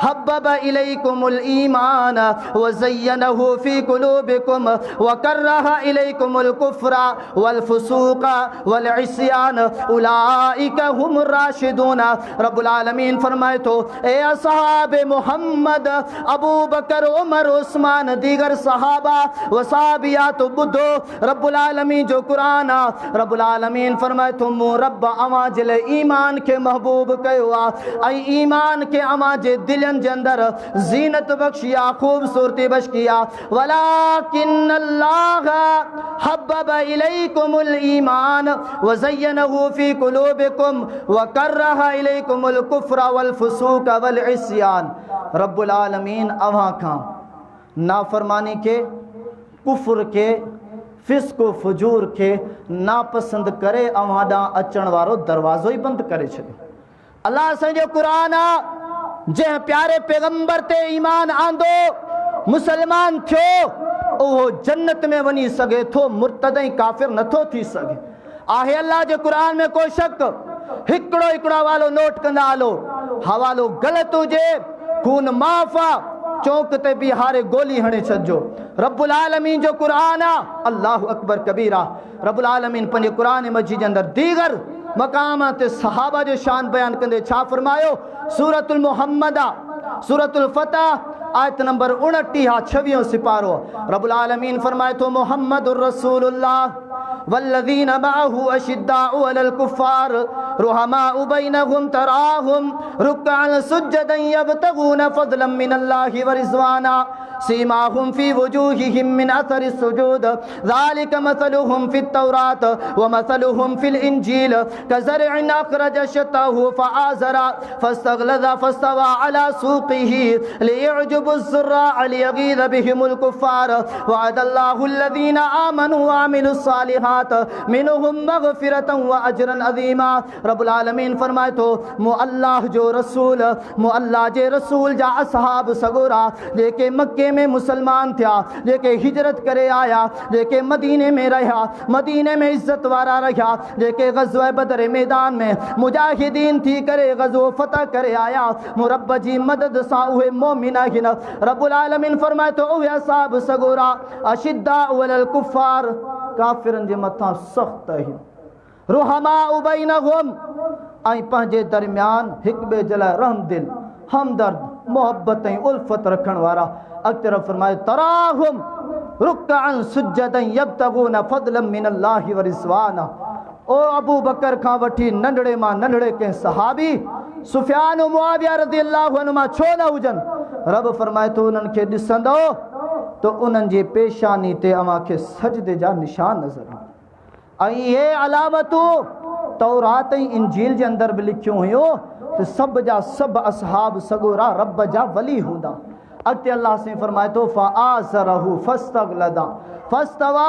S1: हब्बब इलैकुमुल ईमान व ज़य्यनहु फी कुलूबिकुम व कररह इलैकुमुल कुफ्रा वल फुसूक वल इस्यान उलाइका हुमुर राशिदून। रब्बुल आलमीन फरमाए थो ए असहाब मोहम्मद अबू बकर उमर उस्मान दीगर सहाबा व सहाबियात ॿुधो रब्बुल आलमीन जो क़ुरान आहे। रब्बुल आलमीन फरमाए थो मूं रब अवां जे लाइ ईमान खे महबूब कयो आहे ऐं ईमान खे अवां जे दिलनि जे अंदरि ज़ीनत बख़्शी आहे, ख़ूबसूरती बख़्शी आहे। वलाकिन्नल्लाह हब्बब इलैकुमुल ईमान व ज़य्यनहु फी कुलूबिकुम व कररह इलैकुमुल कुफ्र वल फुसूक वल इस्यान। रब्बुल आलमीन अवां खां नाफरमानी के, कुफ्र के, फिस्क व फजूर के नापसंद करे अवां ॾांहुं अचण वारो दरवाज़ो ई बंदि करे छॾियो। अल्लाह असांजो क़ुरान आहे, जंहिं प्यारे पैगंबर ते ईमान आंदो मुसलमान थियो उहो जन्नत में वञी सघे थो, मुर्तद ऐं काफ़िर नथो थी सघे। आहे अल्लाह जे क़ुरान में को शक? हिकिड़ो हिकिड़ो हवालो नोट कंदा हलो, हवालो ग़लति हुजे खून माफ़ आहे, चौक ते बि हारे गोली हणे छॾिजो। रब्बुल आलमीन जो क़ुरान आहे, अल्लाहु अकबर कबीरा। रब्बुल आलमीन पंहिंजे क़ुरान मजीद जे अंदरि दीगर मक़ाम ते सहाबा जो शान बयान कंदे छा फरमायो? सूरतुल मुहम्मद आहे, सूरतुल फतह आयत नंबर 29 26 सिपारो। रब्बुल आलमीन फरमाए थो मुहम्मदुर रसूलुल्लाह वल्लज़ीना मअहु अशिद्दाउ अलल कुफ़ार रुहमाउ बैनहुम तराहुम रुक्अन सुज्जदन यब्तगून फज़लन मिनल्लाहि व रिज़वाना सीमाहुम फी वजूहिहिम मिन अथरिस सुजूद ज़ालिक मसलुहुम फित तौरात व मसलुहुम फिल इंजील कज़रअन अखरज शताहु फआज़रा फस्तग़लज़ फस्तवा अला सूक़िही लियुअजिबुज़ ज़ुर्राअ लियग़ीज़ बिहिमुल कुफ़्फ़ार वअदल्लाहु अल्लज़ीना आमनू व अमिलुस सालिहात मिनहुम मग़फ़िरतन व अजरन अज़ीमा। रब्बुल आलमीन फरमाए थो मु अल्लाह जो रसूल, मु अल्लाह जे रसूल जा असहाब सगोरा जेके मक्के में मुसलमान थिया, जेके हिजरत करे आया, जेके मदीने में रहा, मदीने में इज्जत वारा रहा, जेके ग़ज़वा बदर मैदान में मुजाहिदीन थी करे ग़ज़वो फतह करे आया, मु रब जी मदद सां उहे मोमिन आहिनि। रब्बुल आलमीन फरमाए थो उहे असहाब सगोरा अशिद्दाउ अलल कुफ़्फ़ार काफ़िरनि जे मथां सख़्त आहिनि, रुहमाउ बैनहुम ऐं पंहिंजे दरमियान हिक ॿिए जे लाइ रहमदिल, हमदर्द, मोहब्बत ऐं उल्फत रखण वारा। अॻिते फरमाए तराहुम रुक्अन सुज्जदन यब्तगून फज़लन मिनल्लाहि व रिज़वाना। ओ अबू बकर खां वठी नंढड़े मां नंढड़े कंहिं सहाबी सुफ़ियान मुआविया रज़ियल्लाहु अन्हुमा छो न हुजनि, रब फरमाए थो उन्हनि खे ॾिसंदो त उन्हनि जी पेशानी ते अव्हां खे सजदे जा निशान नज़र ईंदा। ऐं इहे अलामतूं तौरात ऐं इंजील जे अंदरि बि लिखियूं हुयूं त सभ जा सभ असहाब सगोरा रब जा वली हूंदा। अॻिते अल्लाह से फरमाए थो फ़आज़रहु फ़स्तग़लज़ फ़स्तवा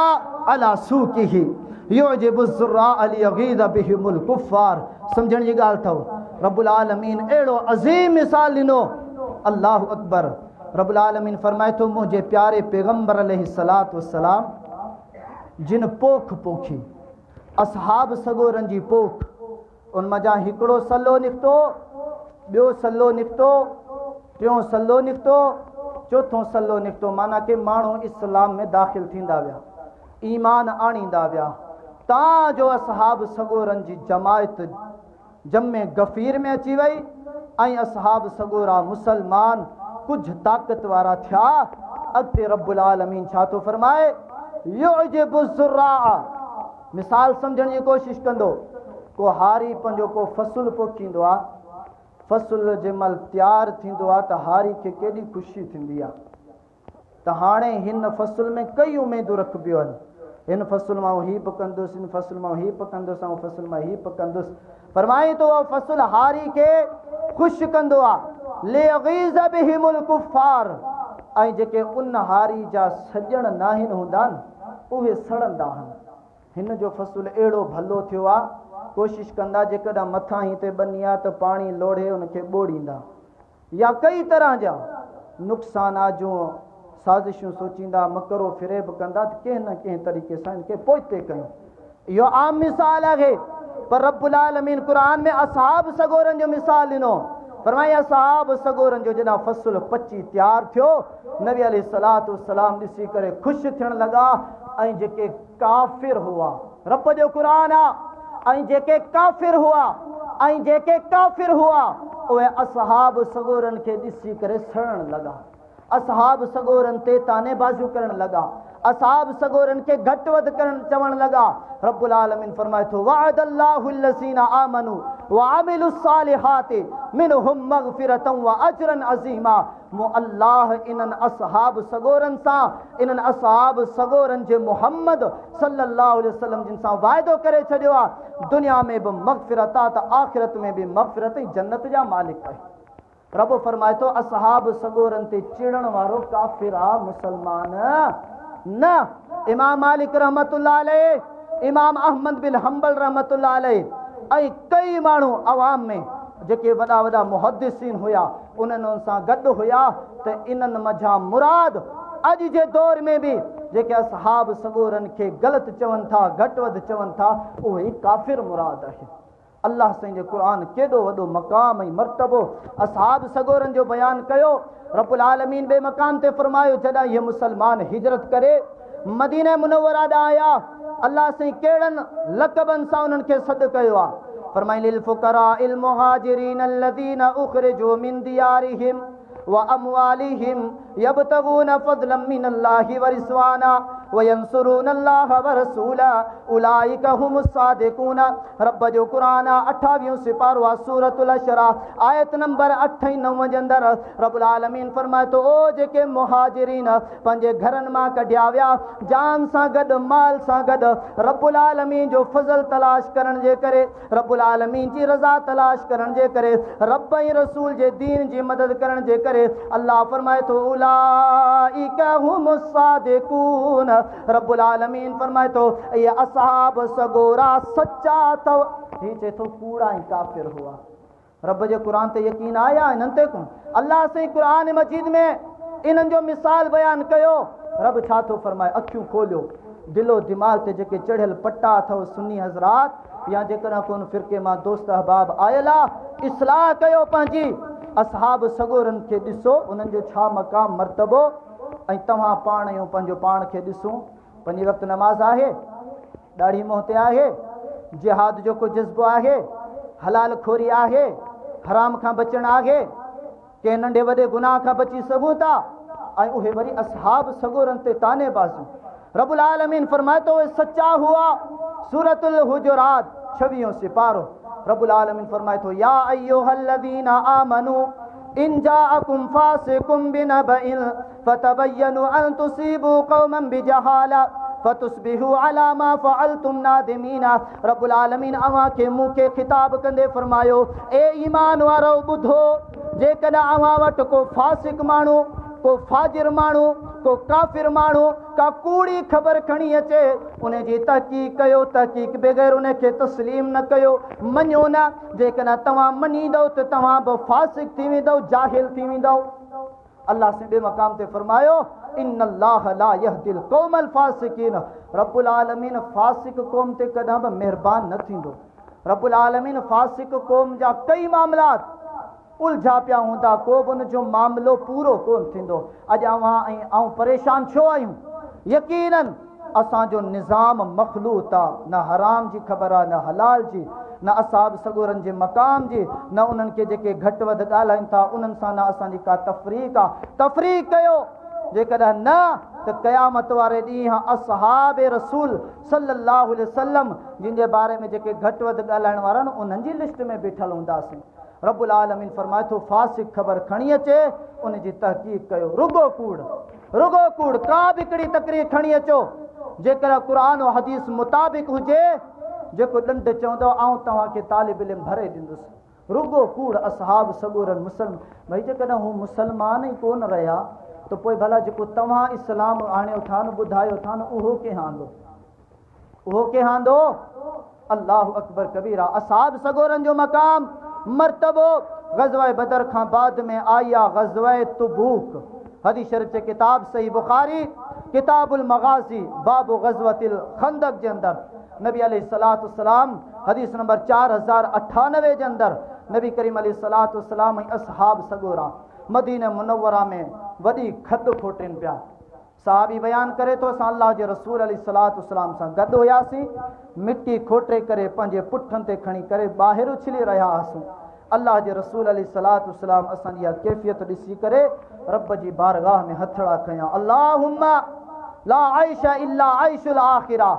S1: अला सूक़िही युअजिबुज़ ज़ुर्राअ लियग़ीज़ बिहिमुल कुफ़्फ़ार। सम्झण जी ॻाल्हि अथव, रब्बुल आलमीन अहिड़ो अज़ीम मिसाल ॾिनो। अल्लाहु अकबर। रब्बुल आलमीन फरमाए थो मुंहिंजे प्यारे पैगंबर अलैहिस्सलातु वस्सलाम जिन पोख पोखी असहाब सगोरन जी पोख, उन मजा हिकिड़ो सलो निकितो, ॿियो सलो निकितो, टियों सलो निकितो, चौथों सलो निकितो। माना कि माण्हू इस्लाम में दाख़िल थींदा विया, ईमान आणींदा विया। तां जो असहाब सगोरन जी जमायत जमे गफ़ीर में अची वई ऐं असहाब सगोरा मुसलमान कुझु ताक़त वारा थिया। अॻिते रब्बुल आलमीन छा थो फरमाए, युजिबु ज़ुर्राअ, मिसाल सम्झण जी कोशिश कंदो। को हारी पंहिंजो को फ़सुल पोखींदो आहे, फ़सुल जंहिं महिल तयारु थींदो आहे त हारी खे केॾी ख़ुशी थींदी आहे त हाणे हिन फ़सुल में कई उमेदूं रखबियूं आहिनि, हिन फ़सुल मां हीउ पकंदुसि, हिन फ़सुल मां हीउ पकंदुसि, ऐं फ़सुल मां हीउ पकंदुसि। फरमाई तो उहो फ़सुल हारी खे ख़ुशि कंदो आहे। लियग़ीज़ बिहिमुल कुफ़ार, ऐं जेके उन हारी जा सॼण नाहिन हूंदा आहिनि उहे सड़ंदा आहिनि। हिन जो फ़सुल अहिड़ो भलो थियो आहे, कोशिश कंदा जेकॾहिं मथां हिते बनी आहे त पाणी लोढ़े उनखे ॿोड़ींदा, या कई तरह जा नुक़सानात जूं साज़िशूं सोचींदा, मकरो फ़िरेब कंदा त कंहिं न कंहिं तरीक़े सां इनखे पोइते कयूं। इहो आम मिसाल आहे, पर रब्बुल आलमीन क़ुरान में असहाब सगोरन जो मिसाल ॾिनो। फरमाई असहाब सगोरन जो जॾहिं फ़सुल पची तयारु थियो, नबी अलैहिस्सलातु वस्सलाम ॾिसी करे ख़ुशि थियण लॻा। ऐं जेके काफ़िर हुआ, रब जो क़ुरान आहे, ऐं जेके काफ़िर हुआ, ऐं जेके काफ़िर हुआ उहे असहाब सगोरन खे ॾिसी करे सड़ण लॻा, असहाब सगोरन ते ताने बाज़ू करण लॻा, असहाब सगोरन के घट वध करण चवण लगा। रब्बुल आलमीन फरमाए थो वअदल्लाहु अल्लज़ीना आमनू व अमिलुस सालिहाति मिनहुम मगफिरतन व अजरन अज़ीमा। मो अल्लाह इन्हनि असहाब सगोरन सां, इन्हनि असहाब सगोरन जे मुहम्मद सल्लल्लाहु अलैहि वसल्लम जिन सां वाइदो करे छॾियो आहे, दुनिया में बि मगफिरत आहे त आख़िरत में बि मगफिरत ऐं जन्नत जा मालिक आहे। रब फरमाए थो असहाब सगोरन ते चिड़ण वारो काफ़िर आहे, मुसलमान न। इमाम मालिक रहमतुल्लाह अलैह, इमाम अहमद बिन हंबल रहमतुल्लाह अलैह ऐं कई माण्हू अवाम में जेके वॾा वॾा मुहद्दिसीन हुया उन्हनि सां गॾु हुया त इन्हनि मझा मुराद अॼु जे दौर में बि जेके असहाब सगोरन खे ग़लति चवनि था, घटि वधि चवनि था, उहे काफ़िर मुराद आहे। अल्लाह साईं जे क़ुरान केॾो वॾो मक़ाम ऐं मर्तबो असहाब सगोरन जो बयानु कयो। रब्बुल आलमीन बे मक़ाम ते फरमायो जॾहिं इहे मुसलमान हिजरत करे मदीना मुनव्वरा ॾांहुं आया, अल्लाह साईं कहिड़नि लक़बनि सां उन्हनि खे सॾु कयो आहे। फरमाई लिल फुक़राइल मुहाजिरीन अल्लज़ीना उख़रिजू मिन दियारिहिम व अमवालिहिम यब्तगून फ़ज़लन मिनल्लाहि व रिज़वाना व यंसुरून अल्लाह व रसूला उलाइका हुमुस सादिकून। रब जो क़ुरान 28 सिपारो आहे, सूरतुल अशरा आयत नंबर 8 ऐं 9 जे अंदरि रब्बुल आलमीन फरमाए थो ओ जेके मुहाजिरीन पंहिंजे घरनि मां कढिया विया, जान सां गॾु माल सां गॾु रब्बुल आलमीन जो फज़ल तलाश करण जे करे, रब्बुल आलमीन जी रज़ा तलाश करण जे करे, रब ऐं रसूल जे दीन जी मदद करण जे करे, अल्लाह फरमाए थो उलाइका हुमुस सादिकून। रब्बुल आलमीन फरमाए थो ये असहाब सगोरा सच्चा अथव। ही चए थो कूड़ा ऐं काफ़िर हुआ। रब जे क़ुरान ते यकीन आया इन्हनि ते कोन। अल्लाह साईं क़ुरान मजीद में इन्हनि जो मिसाल बयानु कयो। रब छा थो फरमाए, अखियूं खोलियो, दिलो दिमाग़ ते जेके चढ़ियल पट्टा अथव सुन्नी हज़रात या जेकॾहिं कोन फ़िरके मां दोस्त अहबाब आयल आहे, इस्लाह कयो पंहिंजी। असहाब सगोरन खे ॾिसो, उन्हनि जो छा मक़ाम मर्तबो, ऐं तव्हां पाण ऐं पंहिंजो पाण खे ॾिसूं। पंहिंजी वक़्तु नमाज़ आहे, ॾाढी मोहते आहे, जिहाद जो को जज़्बो आहे, हलाल खोरी आहे, हराम खां बचणु आहे, कंहिं नंढे वॾे गुनाह खां बची सघूं था, ऐं उहे वरी असहाब सगोरन ते ताने बाज़ू। रब्बुल आलमीन फरमाए थो उहे सच्चा हुआ। सूरतुल हुजुरात 26 सिपारो रब्बुल आलमीन फरमाए थो या अय्युहल्लज़ीना आमनू इन जाअकुम फासिकुम बिनबइन फतबय्यनु अन तुसीबू कौमन बिजहाला फतुस्बिहू अला मा फअलतुम नादिमीना। रब्बुल आलमीन अवां खे मूंखे खिताब कंदे फरमायो, ए ईमान वारो ॿुधो, जेकॾहिं अवां वटि को फासिक माण्हू, को फाजिर माण्हू, को काफ़िर माण्हू का कूड़ी ख़बर खणी अचे, उन जी तहक़ीक़ कयो, तहक़ीक़ बग़ैर उन खे तस्लीम न कयो, मञो न। जेकॾहिं तव्हां मञींदव त तव्हां बि फासिक थी वेंदव, जाहिल थी वेंदव। अल्लाह से बे मक़ाम ते फरमायो इन अल्लाह ला यहदिल क़ौमल फ़ासिकीन। रब्बुल आलमीन फ़ासिक क़ौम ते कॾहिं बि महिरबान न थींदो। रब्बुल आलमीन फ़ासिक क़ौम जा कई मामलात उलझा पिया हूंदा, को बि उनजो मामिलो पूरो कोन थींदो। अॼु अवां ऐं आऊं परेशान छो आहियूं? यकीनन असांजो निज़ाम मख़लूत आहे, न हराम जी ख़बर आहे, न हलाल जी, न असहाब सगोरनि जे मक़ाम जी, न उन्हनि खे जेके घटि वधि ॻाल्हाइनि था उन्हनि सां न असांजी का तफ़रीक़ आहे। तफ़रीक़ कयो, जेकॾहिं न त क़यामत वारे ॾींहुं असहाब रसूल सल्लल्लाहु अलैहि वसल्लम जिन जे बारे में जेके घटि वधि ॻाल्हाइण वारा आहिनि उन्हनि जी लिस्ट में बीठल हूंदासीं। रब्बुल आलमीन फरमाए थो फ़ासिक ख़बर खणी अचे उन जी तहक़ीक़ कयो। रुगो कूड़ का बि हिकिड़ी तकरीर खणी अचो जेकर क़ुरान और हदीस मुताबिक़ हुजे, जेको ॾंड चवंदो आऊं तव्हांखे तालिब इल्म भरे ॾींदुसि। रुगो कूड़ असहाब सगोरनि मुसलमान। भई जेकॾहिं हू मुसलमान ई कोन रहिया त पोइ भला जेको तव्हां इस्लाम आणियो था न, ॿुधायो था न, उहो कंहिं आंदो? अल्लाहु अकबर कबीरा। असहाब सगोरनि जो मक़ाम मर्तबो ग़ज़वा बदर खां बाद में आई आहे ग़ज़वा तबूक। हदीस शरीफ़ जे किताब सही बुखारी किताबुल मग़ाज़ी बाबु ग़ज़वतिल खंदक जे अंदरि नबी अलैहिस्सलातु वस्सलाम हदीस नंबर 4098 जे अंदरि नबी करीम अलैहिस्सलातु वस्सलाम ऐं असहाब सगोरा मदीना मुनव्वरा में वॾी खत खोटिन पिया। साहबी बयान करे थो, असां अल्लाह जे रसूल अलैहिस्सलातु वस्सलाम सां गॾु हुयासीं, मिटी खोटे करे पंहिंजे पुठनि ते खणी करे ॿाहिरि उछली रहिया हुआसीं। अल्लाह जे रसूल अलैहिस्सलातु वस्सलाम असांजी इहा कैफ़ियत ॾिसी करे रब जी बारगाह में हथड़ा कया, अल्लाहुम्मा ला आइश इल्ला आइशुल आखिरा।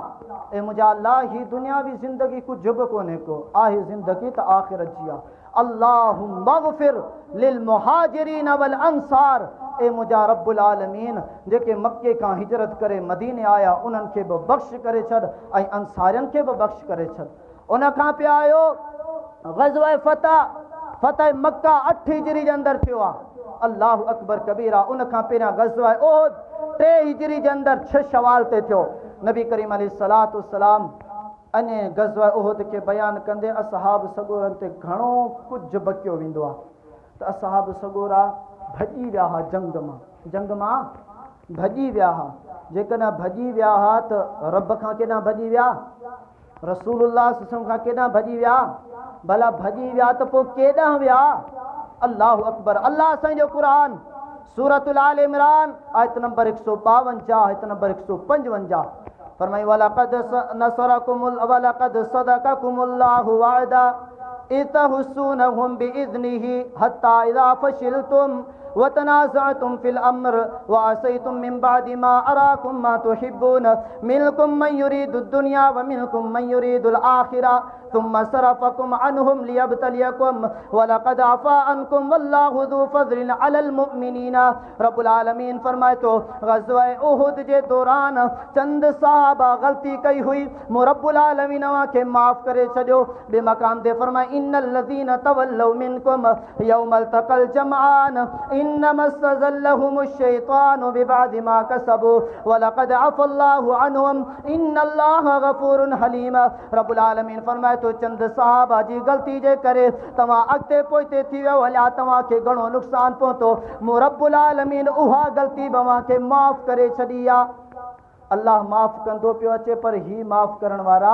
S1: ए मुंहिंजा अल्लाह, ही दुनियावी ज़िंदगी कुझु बि कोन्हे को, आहे ज़िंदगी त आख़िरत जी आहे। अल्लाहुम्मा ग़फिर लिल मुहाजिरीन वल अंसार। ए मुंहिंजा रब्बुल आलमीन जेके मक्के खां हिजरत करे मदीने आया उन्हनि खे बि बख़्श करे छॾ ऐं अंसारियुनि खे बि बख़्श करे छॾ। उन खां पिया आयो ग़ज़वा फतह मक्का 8 हिजरी जे अंदरि थियो आहे। अल्लाहु अकबर कबीरा। उन खां पहिरियां ग़ज़वा उहद 3 हिजरी जे अंदरि 6 शवाल ते थियो। नबी करीम अलैहिस्सलातु वस्सलाम अने ग़ज़वा उहद खे बयानु कंदे असहाब सगोरनि ते घणो कुझु बकियो वेंदो आहे त असहाब सगोरा भॼी विया हुआ जंग मां भॼी विया हुआ। जेकॾहिं भॼी विया हुआ त रब खां केॾांहुं भॼी विया, रसूलुल्लाह सल्लल्लाहु खां केॾांहुं भॼी विया? भला भॼी विया त पोइ केॾांहुं विया? अल्लाहु अकबर। अल्लाह असांजो क़ुरान सूरतुल आल इमरान आयत नंबर 152 आयत नंबर 155 फरमाई, वलक़द सदक़कुमुल्लाहु वअदा इतहुस्सूनहुम बिइज़्निही हत्ता इज़ा फशिलतुम वतनाज़अतुम फिल अम्र वअसैतुम मिन बादि मा अराकुम मा तुहिब्बून मिनकुम मन युरीदुद दुनिया व मिनकुम मन युरीदुल आखिरा थुम्मा सरफ़कुम अन्हुम लियब्तलियकुम वलक़द अफ़ा अन्कुम वल्लाहु ज़ू फ़ज़्लिन अलल मुअमिनीन। रब्बुल आलमीन फरमाए तो ग़ज़वा उहुद जे दौरान चंद सहाबा ग़लती कई हुई, मो रब्बुल आलमीन खे माफ़ करे छॾियो। ॿिए मक़ाम ते फरमाए, इन्नल लज़ीन तवल्लव मिनकुम यौमल तक़ल जमआन इन्नमा इस्तज़ल्लहुमुश शैतानु बिबअदि मा कसबू वलक़द अफ़ल्लाहु अन्हुम इन्नल्लाह गफ़ूरुन हलीम। रब्बुल आलमीन फरमाए तो चंद सहाबा जी ग़लती जे करे तव्हां अॻिते पोइते थी वियो, हलिया तव्हांखे घणो नुक़सान पहुतो। मो रब्बुल आलमीन उहा ग़लती तव्हांखे माफ़ करे छॾी आहे। अल्लाह माफ़ कंदो पियो अचे पर ही माफ़ करण वारा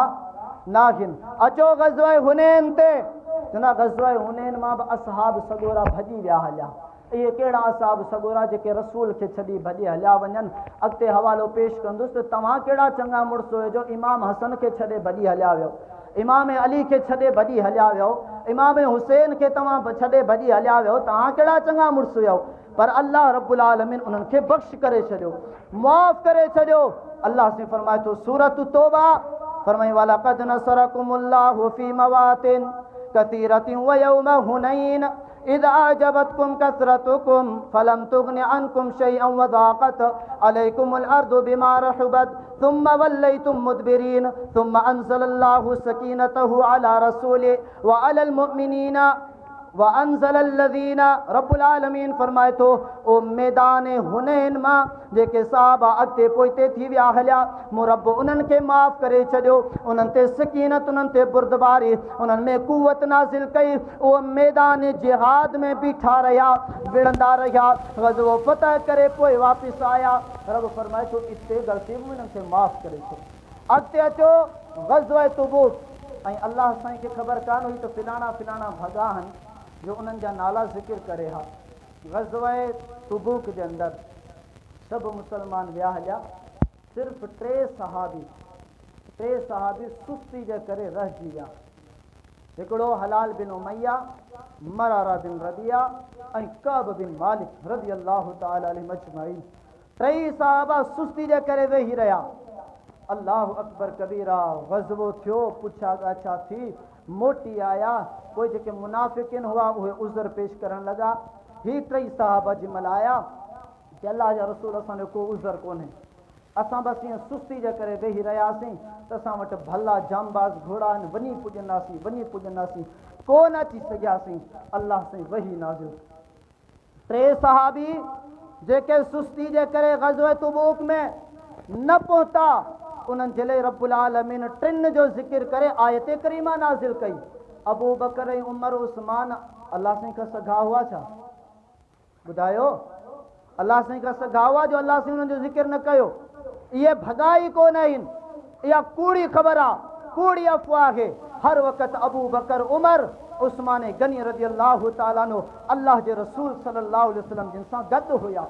S1: नाहिन। अचो ग़ज़वा हुनैन ते। चवंदा ग़ज़वा हुनैन मां बि असहाब सगोरा भॼी विया हलिया। इहे कहिड़ा असहाब सगोरा जेके रसूल खे छॾी भॼे हलिया वञनि। अॻिते हवालो पेश कंदुसि त तव्हां कहिड़ा चङा मुड़ुस हुयो जो इमाम हसन खे छॾे भॼी हलिया वियो, इमाम अली खे छॾे भॼी हलिया वियो, इमाम हुसैन खे तव्हां छॾे भॼी हलिया वियो, तव्हां कहिड़ा चङा मुड़ुस हुयो। पर अल्लाह रब्बुल आलमीन उन्हनि खे बख़्श करे छॾियो, माफ़ करे छॾियो। अल्लाह से फरमाए थो सूरत तौबा फरमाई, वलक़द नसरकुमुल्लाहु फी मवातिन कसीरतिन व यौम हुनैन इज़ अअजबतकुम कसरतुकुम फलम तुग़नि अन्कुम शैअन व ज़ाक़त अलैकुमुल अर्दु बिमा रहुबत थुम्मा वल्लैतुम मुदबिरीन थुम्मा अंज़लल्लाहु सकीनतहु अला रसूलिहि व अलल मुअमिनीन وانزل الذین رب العالمین فرمائے تو او میدان हुनैन मां जेके सहाबा अॻिते पोइते थी विया हलिया मूं रब उन्हनि खे माफ़ करे छॾियो उन्हनि ते सकीनत उन्हनि ते बुरदबारी उन्हनि में कुवत नाज़िल कई उहो मैदान जिहाद में बीठा रहिया विढ़ंदा रहिया ग़ज़वो फतह करे पोइ वापसि आया रब फरमाए थो इते ग़लती उन्हनि खे माफ़ करे छो अॻिते अचो ग़ज़वा तबूक ऐं अलाह साईं खे ख़बर कान हुई त फिलाणा फिलाणा भॻा आहिनि जो उन्हनि जा नाला ज़िक्र करे हा ग़ज़वा तबूक जे अंदरि सभु मुसलमान विया हलिया सिर्फ़ु टे सहाबी सुस्ती जे करे रहिजी विया हिकिड़ो हलाल बिन उमैया मरारा बिन रबिया ऐं कअब बिन मालिक रज़ी अल्लाह ताला अलैहिम अजमईन टई सहाबा सुस्ती जे करे वेही रहिया अल्लाहु अकबर कबीरा ग़ज़वो थियो पुछा ॻाछा थी मोटी आया कोई जेके मुनाफ़िक़िन हुआ उहे उज़र पेश करण लॻा ही टई सहाबा जी महिल आया कि अल्लाह जा रसूल असांजो को उज़र कोन्हे असां बसि ईअं सुस्ती जे करे वेही रहियासीं त असां वटि भला जांबाज़ घोड़ा आहिनि वञी पुॼंदासीं कोन अची सघियासीं अल्लाह साईं वही नाज़िल टे सहाबी जेके सुस्ती जे करे ग़ज़वा तबूक में न पहुता उन्हनि जे लाइ रब्बुल आलमीन टिनि जो ज़िक्र करे आयत करीमा नाज़िल कई अबू बकर ऐं उमर उस्मान अल्लाह साईं खां सघा हुआ छा ॿुधायो अल्लाह साईं खां सघा हुआ जो अल्लाह साईं उन्हनि जो ज़िक्र न कयो इहे भॻाई कोन आहिनि इहा कूड़ी ख़बर आहे कूड़ी अफ़वाह आहे हर वक़्तु अबू बकर उमर उस्मान गनी रज़ी अल्लाह ताला अन्हु अल्लाह जे रसूल सल्लल्लाहु अलैहि वसल्लम जिन सां गॾु हुया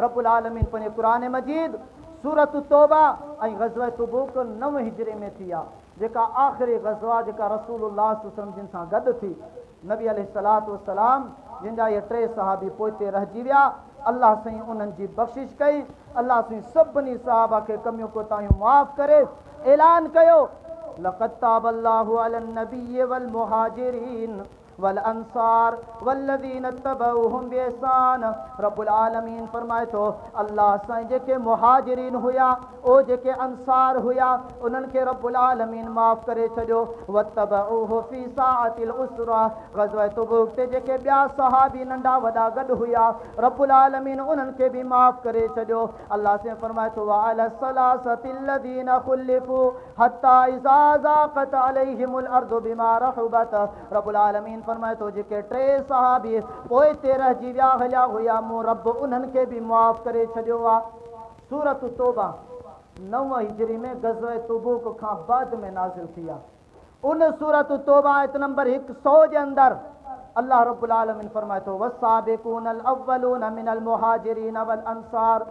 S1: रब्बुल आलमीन पंहिंजे क़ुरान मजीद सूरत तौबा ऐं ग़ज़वा तबूक 9 हिजरी में थी आहे जेका आख़िरी ग़ज़वा जेका रसूलुल्लाह सल्लल्लाहु अलैहि वसल्लम जिन सां गॾु थी नबी अलैहिस्सलातु वस्सलाम जिन जा इहे टे सहाबी पोइते रहिजी विया अल्लाह साईं उन्हनि जी बख़्शिश कई अल्लाह साईं सभिनी सहाबा खे कमियूं कोताहियूं माफ़ करे ऐलान कयो लक़द ताबल्लाहु अलन नबिय्य वल मुहाजिरीन वल अंसार वल्लज़ीन तबऊहुम बिइहसान रब्बुल आलमीन फरमाए थो अल्लाह साईं जेके मुहाजिरीन हुया ओ जेके अंसार हुया उन्हनि खे रब्बुल आलमीन माफ़ करे छॾियो वतबऊहु फी साअतिल उसरा ग़ज़वा तबूक ते जेके ॿिया सहाबी नंढा वॾा गॾु हुया रब्बुल आलमीन उन्हनि खे बि माफ़ करे छॾियो अल्लाह साईं फरमाए थो वअला सलासतिल लज़ीन खुलिफू हत्ता इज़ा ज़ाक़त अलैहिमुल अर्दु बिमा रहबत रब्बुल आलमीन फरमाए थो जेके टे सहाबी पोइते रहिजी विया हलिया हुया मूं रब उन्हनि खे बि माफ़ करे छॾियो आहे सूरत तौबा 9 हिजरी में ग़ज़वा तबूक खां बाद में नाज़िल थी आहे उन सूरत तौबा आयत नंबर 100 जे अंदरि अल्लाह रब्बुल आलमीन फरमाए थो वस्साबिकूनल अव्वलून मिनल मुहाजिरीन वल अंसार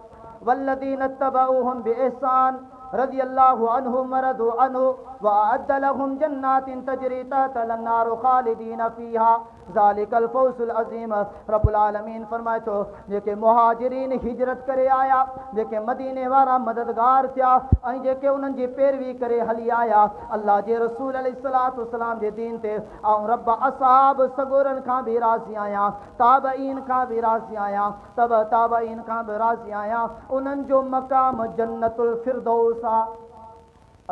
S1: वल्लज़ीन तबऊहुम बिइहसान रज़ी अल्लाहु अन्हुम वरदू अन्हु वअअद्द लहुम जन्नातिन तजरी तहतल अन्नारु खालिदीन फीहा ज़ालिकल फौज़ुल अज़ीम रब्बुल आलमीन फरमाए थो जेके मुहाजिरीन हिजरत करे आया जेके मदीने वारा मददगार थिया ऐं जेके उन्हनि जी पैरवी करे हली आया अल्लाह जे रसूल अलैहिस्सलातु वस्सलाम जे दीन ते ऐं रब असहाब सगोरनि खां बि राज़ी आहियां ताबईन खां बि राज़ी आहियां ताबईन खां बि राज़ी आहियां उन्हनि जो मक़ाम जन्नतुल फिरदौस आहे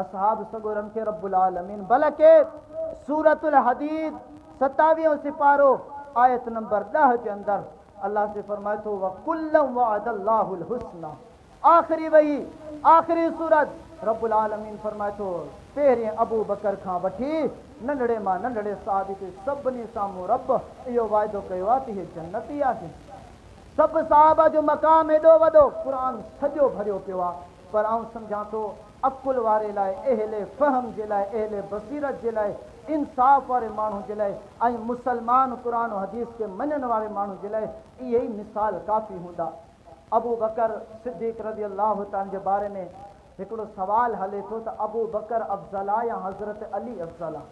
S1: असहाब सगोरनि खे रब्बुल आलमीन बल्कि सूरतुल हदीद 27 सिपारो आयत नंबर 10 के अंदर अल्लाह से फरमाए थो वकुल्लम वअदल्लाहुल हुस्ना आखिरी वही आखिरी सूरत रब्बुल आलमीन फरमाए थो पहिरें अबू बकर खां वठी नंढड़े मां नंढड़े सहाबी ते सभिनी साम्हूं रब इहो वाइदो कयो आहे त इहे जन्नती आहिनि सभु सहाबा जो मक़ाम एॾो वॾो क़ुरान सॼो भरियो पियो आहे पर आउं सम्झां थो अकुल वारे लाइ अहले फ़हम जे लाइ अहले बसीरत जे लाइ इंसाफ़ वारे माण्हू जे लाइ ऐं मुसलमान क़ुरान हदीस के मञण वारे माण्हू जे लाइ इहे ई मिसाल काफ़ी हूंदा अबू बकर सिद्दीक़ रज़ी अल्लाह ताला जे बारे में हिकिड़ो सवाल हले थो त अबू बकर अफ़ज़ला या हज़रत अली अफ़ज़ला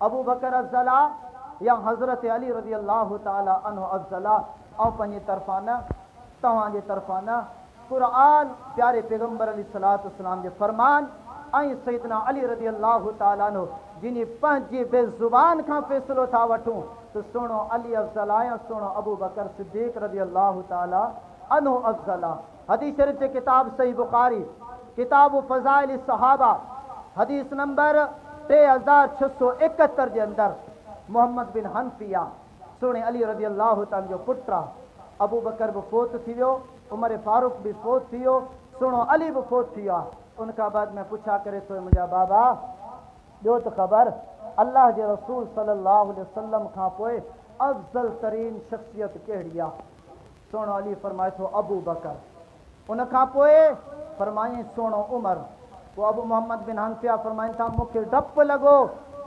S1: अबू बकर अफ़ज़ला या हज़रत अली रज़ी अल्लाह ताला अन्हु अफ़ज़ला ऐं पंहिंजे तरफ़ां न तव्हांजे तरफ़ां न क़ुरान प्यारे पैगम्बर अलैहिस्सलातु वस्सलाम जे फरमान ऐं सैयदना अली रज़ी अल्लाह ताला अन्हु जिन पंहिंजी बेज़ुबान खां फ़ैसिलो था वठूं त सुहिणो अली अफ़ज़ला या सुहिणो अबू बकर सिद्दीक़ रज़ी अल्लाह ताला अन्हु अफ़ज़ला हदीस शरीफ़ जे किताब सही बुखारी किताब फ़ज़ाइल सहाबा हदीस नंबर 3671 जे अंदरि मोहम्मद बिन हनफिया
S2: सोणे अली रज़ी अल्लाह ताला जो पुटु आहे। अबू बकर बि फ़ौत थी वियो, उमर फारूक बि फ़ौत थी वियो, सुहिणो अली बि फ़ौत थी वियो आहे। उन खां बाद में पुछा करे थो मुंहिंजा बाबा ॿियो त ख़बर अल्लाह जे रसूल सल्लल्लाहु अलैहि वसल्लम खां पोइ अफ़ज़ल तरीन शख़्सियत कहिड़ी आहे? सुहिणो अली फरमाए थो अबू बकर। उन खां पोइ फरमाई सुहिणो उमर। पोइ अबू मोहम्मद बिन हनफिया फरमाइनि था मूंखे डपु लॻो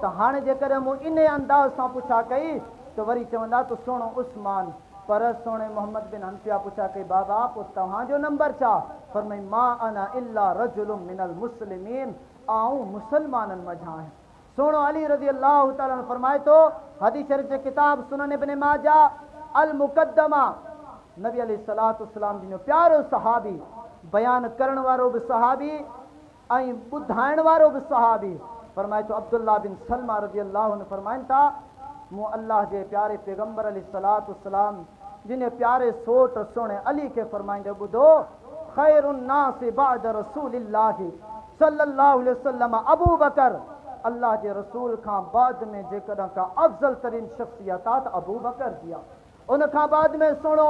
S2: त हाणे जेकॾहिं मूं इन अंदाज़ सां पुछा कई त वरी चवंदा त सुहिणो उस्मान। पर सुहिणे मोहम्मद बिन हनफिया पुछा कई बाबा पोइ तव्हांजो नंबर छा? फरमाई मा अना इल्ला रजुलुम मिनल मुस्लिमीन, आऊं मुसलमाननि मंझां आहियां। सुहिणो अली रज़ी अल्लाह ताला फरमाए थो हदीस शरीफ़ जे किताब सुनन इब्न माजा अल मुक़द्दमा, नबी अलैहिस्सलातु वस्सलाम जिन प्यारो सहाबी, बयान करण वारो बि सहाबी ऐं ॿुधाइण वारो बि सहाबी, फरमाए थो अब्दुल्ला बिन सलमा रज़ी अल्लाह अन्हु फरमाइनि था मूं अल्लाह जे प्यारे पैगम्बर अलैहिस्सलातु वस्सलाम जिन प्यारे सोट सुहिणे अली खे फरमाईंदे ॿुधो ख़ैरुन नास बअद रसूलिल्लाहि सल्लल्लाहु अलैहि वसल्लम अबू बकर, अल्लाह जे रसूल खां बाद में जेकॾहिं का अफ़ज़ल तरीन शख़्सियत आहे त अबू बकर जी आहे। उन खां बाद में सुहिणो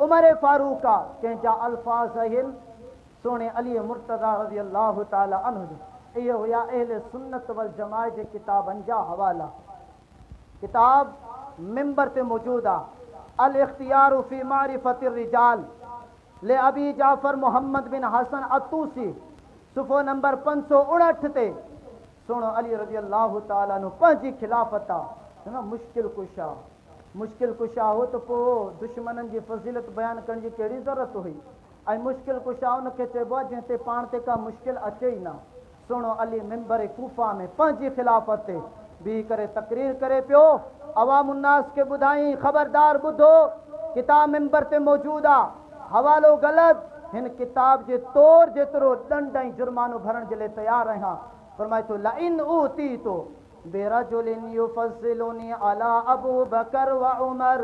S2: उमर फारूक आहे। कंहिंजा अल्फाज़ आहिनि सुहिणे अली मुर्तज़ा रज़ी अल्लाह ताला अन्हु जो। इहे हुया अहले सुन्नत वल जमाअत जे किताबनि जा हवाला। किताब मिंबर ते मौजूदु आहे अल इख्तियारु फी मारिफति रिजाल ले अबी जाफ़र मोहम्मद बिन हसन अतूसी, सुफ़ो नंबर 559 ते सुहिणो अली रज़ी अल्लाह ताला अन्हु पंहिंजी खिलाफ़त आहे न मुश्किल कुशा। मुश्किल कुशा हो त पोइ दुश्मननि जी फज़ीलत बयानु करण जी कहिड़ी ज़रूरत हुई? ऐं मुश्किल कुशा उनखे चइबो आहे जंहिं ते पाण ते का मुश्किल अचे ई न। सुहिणो अली मिंबर कूफा में पंहिंजी खिलाफ़त ते बीह करे तकरीर करे पियो, अवाम उन्नास खे ॿुधाई ख़बरदार ॿुधो किताब मिंबर ते मौजूदु आहे, हवालो ग़लति, हिन किताब जे तौर जेतिरो ॾंड ऐं जुर्मानो भरण जे लाइ तयारु आहियां। फरमाए थो लइन ऊती तो बेरजुलिन युफज़िलुनी अला अबू बकर व उमर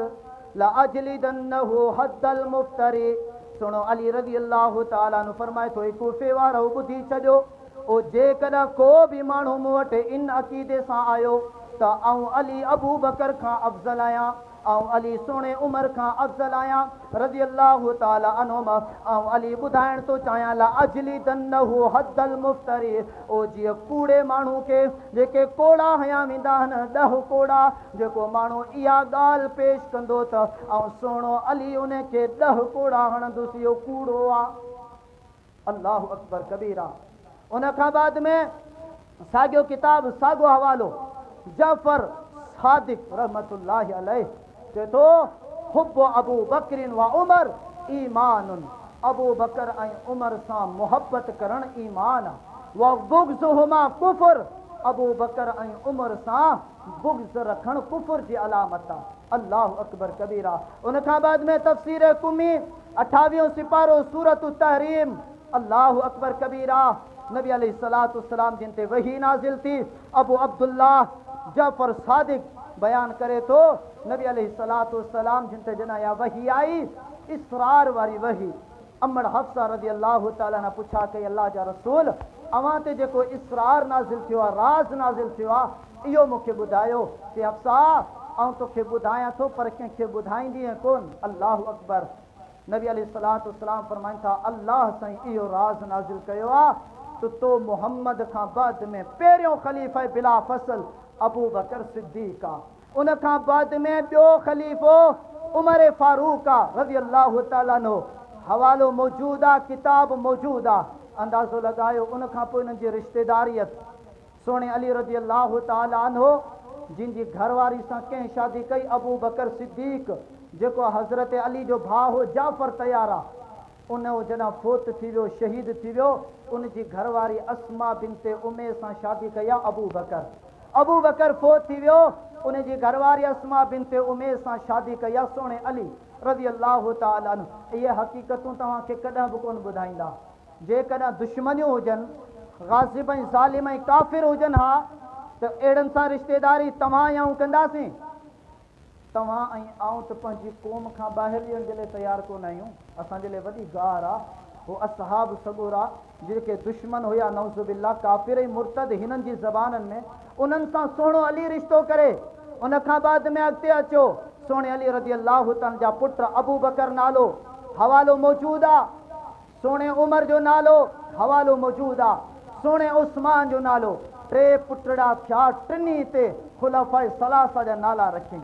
S2: लअजलिदन्नहु हद्दल मुफ्तरी। सुहिणो अली रज़ी अल्लाह ताला अन्हु फरमाए थो कूफे वारो ॿुधी छॾियो, ओ जेकॾहिं को बि माण्हू मूं वटि इन अक़ीदे सां आयो त आऊं अली अबू बकर खां अफ़ज़ल आहियां, आऊं अली सुहिणे उमर खां अफ़ज़ल आहियां रज़ी अल्लाह ताला अन्हुमा, आऊं अली ॿुधाइण थो चाहियां ला अजलिदन्नहु हद्दल मुफ्तरी, ओ जीअं कूड़े माण्हू खे जेके कोड़ा हयां वेंदा आहिनि 10 कोड़ा, जेको माण्हू इहा ॻाल्हि पेश कंदो त ऐं सुहिणो अली उन खे 10 कोड़ा हणंदुसि इहो कूड़ो आहे। अल्लाहु अकबर कबीरा। उन खां बाद में साॻियो किताब साॻियो हवालो जाफ़र सादिक रहमतुल्लाहि अलैह चए थो हुब्बु अबू बकरिन व उमर ईमानुन, अबू बकर ऐं उमर सां मुहबत करण ईमान आहे। व बुग़्ज़ुहुमा कुफ़्र, अबू बकर ऐं उमर सां बुग़्ज़ रखण कुफ़्र जी अलामत आहे। अल्लाहु अकबर कबीरा। उन खां बाद में तफ़सीर कुमी 28 सिपारो सूरत तहरीम। अल्लाहु अकबर कबीरा। नबी अलैहिस्सलातु वस्सलाम जिन ते वही नाज़िल थी, अबू अब्दुल्लाह जाफ़र सादिक बयान करे थो नबी अलैहिस्सलातु वस्सलाम जिन ते जना या वही आई इसरार वारी वही। अम्मड़ हफ्सा रज़ी अल्लाह ताला ने पुछा कई अल्लाह जा रसूल अवां ते जेको इसरार नाज़िल थियो आहे, राज़ नाज़िल थियो आहे, इहो मूंखे ॿुधायो। कि हफ्सा आउं तोखे ॿुधायां थो पर कंहिंखे ॿुधाईंदीअ कोन। अल्लाहु अकबर। नबी अलैहिस्सलातु वस्सलाम फरमाइनि था अल्लाह साईं इहो राज़ नाज़िल कयो आहे त तो मोहम्मद खां बाद में पहिरियों ख़लीफ़ा बिला फ़सल अबू बकर सिद्दीक़ आहे, उन खां बाद में ॿियो ख़लीफ़ो उमर फारूक आहे रज़ी अल्लाह ताला अन्हु। हवालो मौजूदु आहे, किताब मौजूदु आहे, अंदाज़ो लॻायो। उन खां पोइ उन्हनि जी रिश्तेदारियत सुहिणे अली रज़ी अल्लाह ताला अन्हु जिन जी घरवारी सां कंहिं शादी कई अबू बकर सिद्दीक़ जेको हज़रत अली जो भाउ हो जाफ़र तयार आहे, उन जॾहिं फ़ौत थी वियो, शहीद थी वियो, उन जी घरवारी अस्मा बिनते उमैर सां शादी कई आहे अबू बकर। अबू बकर फ़ौत थी वियो, उन जी घरवारी अस्मा बिनते उमैर सां शादी कई आहे सुहिणे अली रज़ी अल्लाह ताला अन्हु। इहे हक़ीक़तूं तव्हांखे कॾहिं बि कोन ॿुधाईंदा। जेकॾहिं दुश्मनियूं हुजनि, ग़ासिब ऐं ज़ालिम ऐं काफ़िर हुजनि हा त अहिड़नि सां रिश्तेदारी तव्हां या कंदासीं। तव्हां ऐं आऊं त पंहिंजी क़ौम खां ॿाहिरि ॾियण जे लाइ तयारु कोन आहियूं। असांजे लाइ वॾी गार आहे हो असहाब सगोरा जेके दुश्मन हुया नऊज़ु बिल्लाह काफ़िर ऐं मुर्तद हिननि जी ज़बाननि में, उन्हनि सां सुहिणो अली रिश्तो करे। उन खां बाद में अॻिते अचो सोने अली रज़ी अल्लाह ताला जा पुट अबू बकर नालो हवालो मौजूद आ, सोने उमर जो नालो हवालो मौजूद आ, सोने उस्मान जो नालो। टे पुटड़ा थिया, टिनी ते खुलाफाए सलासा जा नाला रखियईं।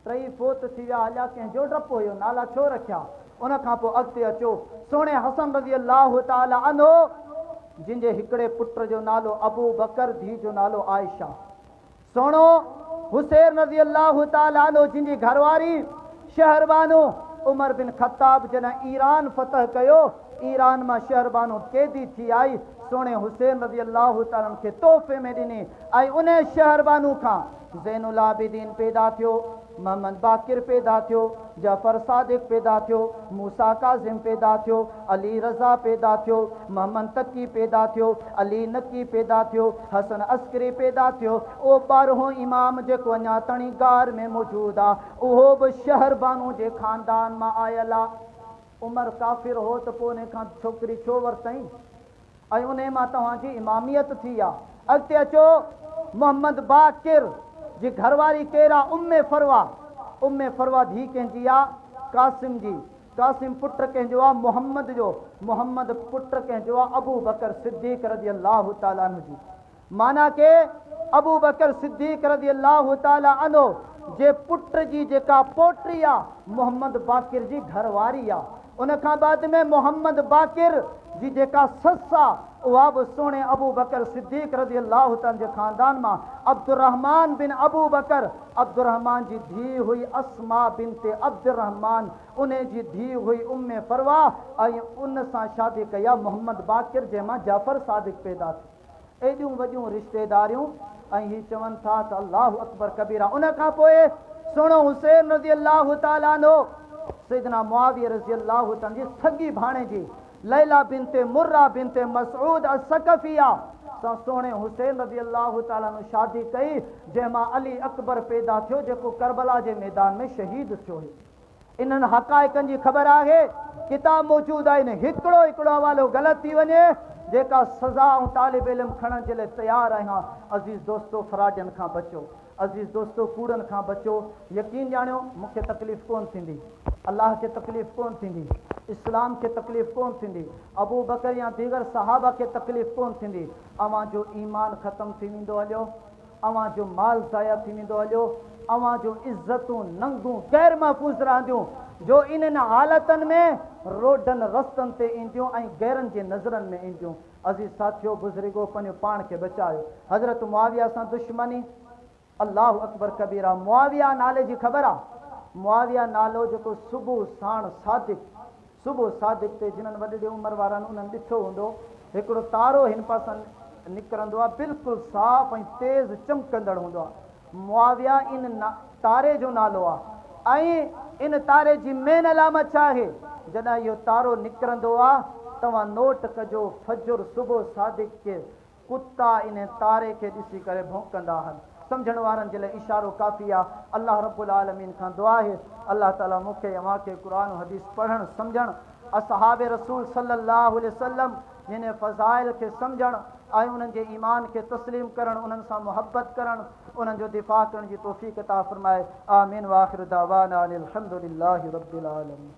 S2: टई फोत थी विया, हलिया कंहिंजो डपु हुयो, नाला छो रखिया? उन खां पोइ अॻिते अचो, सोने हसन रज़ी अल्लाह ताला अन्हो जिनजे हिकिड़े पुट जो नालो अबू बकर, धीउ जो नालो आयशा। सोनो हुसैन रज़ी अल्लाह ताला अन्हो जिनजी घरवारी शहरबानो उमर बिन ख़त्ताब जॾहिं ईरान फतह कयो, ईरान मां शहरबानो कैदी थी आई, सोने हुसैन रज़ी अल्लाह ताला खे तोहफ़े में ॾिनी। ऐं उन शहरबानो खां ज़ैनुल आबिदीन पैदा थियो, मोहम्मद बाकिर पैदा थियो, जफ़र सादिक पैदा थियो, मूसा काज़िम पैदा थियो, अली रज़ा पैदा थियो, मोहम्मद तकी पैदा थियो, अली नकी पैदा थियो, हसन अस्करी पैदा थियो। उहो 12हों इमाम जेको अञा ताईं गार में मौजूदु आहे, उहो बि शहरबानो जे ख़ानदान मां आयल आहे। उमर काफ़िर हो त पोइ उन खां छोकिरी छो वरितईं ऐं उन मां तव्हांजी इमामियत थी आहे। अॻिते अचो, मोहम्मद बाकिर जी घरवारी केरु आहे? उम्मे फरवा। उम्मे फरवा धीउ कंहिंजी आहे? कासिम जी। कासिम पुट कंहिंजो आहे? मोहम्मद जो। मोहम्मद पुट कंहिंजो आहे? अबू बकर सिद्दीक़ रज़ी अल्लाह ताला अन्हु जी। माना के अबू बकर सिद्दीक़ रज़ी अल्लाह ताला अन्हु जे पुट जी जेका पोटी आहे मोहम्मद बाकिर जी घरवारी आहे। उन खां बाद में मोहम्मद बाकिर जी जेका सस आहे उहा बि सोने अबू बकर सिद्दीक़ रज़ी अल्लाह ताला जे ख़ानदान मां अब्दुर्रहमान बिन अबू बकर, अब्दुर्रहमान जी धीउ हुई अस्मा बिनते अब्दुर्रहमान, उन जी धीउ हुई उम्मे फरवा ऐं उन सां शादी कई आहे मोहम्मद बाकिर, जंहिंमां जाफ़र सादिक पैदा थियो। एॾियूं वॾियूं रिश्तेदारियूं ऐं हीअ चवनि था त अल्लाहु अकबर कबीरा। उन खां पोइ सुहिणो हुसैन रज़ी अल्लाह ताला अन्हो सैयदना मुआविया रज़ी अल्लाह ताला जी सॻी भाणे जी लैला बिनते मुर्रा बिनते मसऊद असक़फ़िया सां सोने हुसैन रज़ी अल्लाह ताला अन्हु शादी कई, जंहिंमां अली अकबर पैदा थियो जेको करबला जे मैदान में शहीद थियो हुयो। इन्हनि हक़ाइक़नि जी ख़बर आहे, किताब मौजूदु आहिनि। हिकिड़ो हवालो ग़लति थी वञे जेका सज़ा ऐं तालिब इल्म खणण जे लाइ तयारु आहियां। अज़ीज़ दोस्तो, फ़राजनि खां बचो। अज़ीज़ दोस्तो, कूड़नि खां बचो। यकीन ॼाणियो, मूंखे तकलीफ़ कोन थींदी, अल्लाह खे तकलीफ़ कोन थींदी, इस्लाम खे तकलीफ़ कोन थींदी, अबू बकर या दीगर सहाबा खे तकलीफ़ कोन थींदी। अवां जो ईमान ख़तमु थी वेंदो हलियो, अवां जो माल ज़ाया थी वेंदो हलियो, अवां जो इज़तूं नंगूं गैर महफ़ूज़ रहंदियूं जो इन्हनि हालतनि में रोडनि रस्तनि ते ईंदियूं ऐं गैरनि जे नज़रनि में ईंदियूं। अज़ीज़ साथियो, बुज़ुर्गो, पंहिंजो पाण खे बचायो। हज़रत मुआविया सां दुश्मनी, अल्लाहु अकबर कबीरा। मुआविया नाले जी ख़बर आहे? मुआविया नालो जेको सुबुह साण सादिक ते जिन्हनि वॾी उमिरि वारनि उन्हनि ॾिठो हूंदो, हिकिड़ो तारो हिन पासां निकिरंदो आहे, बिल्कुलु साफ़ ऐं तेज़ चमकंदड़ हूंदो आहे। मुआविया इन तारे जो नालो आहे। ऐं इन तारे जी मेन अलामत छा आहे? जॾहिं इहो तारो निकिरंदो आहे, तव्हां नोट कजो, फजुर सुबुह सादिक के कुता इन तारे खे ॾिसी करे भौंकंदा आहिनि। सम्झण वारनि जे लाइ इशारो काफ़ी आहे। अल्लाह रब्बुल आलमीन खां दुआ आहे, अल्लाह ताला मूंखे अव्हांखे क़ुर ऐं हदीस पढ़णु सम्झणु, असहाबे रसूल सल्लल्लाहु अलैहि वसल्लम जिन फ़ज़ाइल खे सम्झणु ऐं उन्हनि जे ईमान खे तस्लीम करणु, उन्हनि सां मुहबत करणु, उन्हनि जो दिफ़ा करण जी तौफ़ीक़ अता फ़रमाए। आमीन। व आख़िर दावाना अनिल हम्दुलिल्लाहि रब्बिल आलमीन।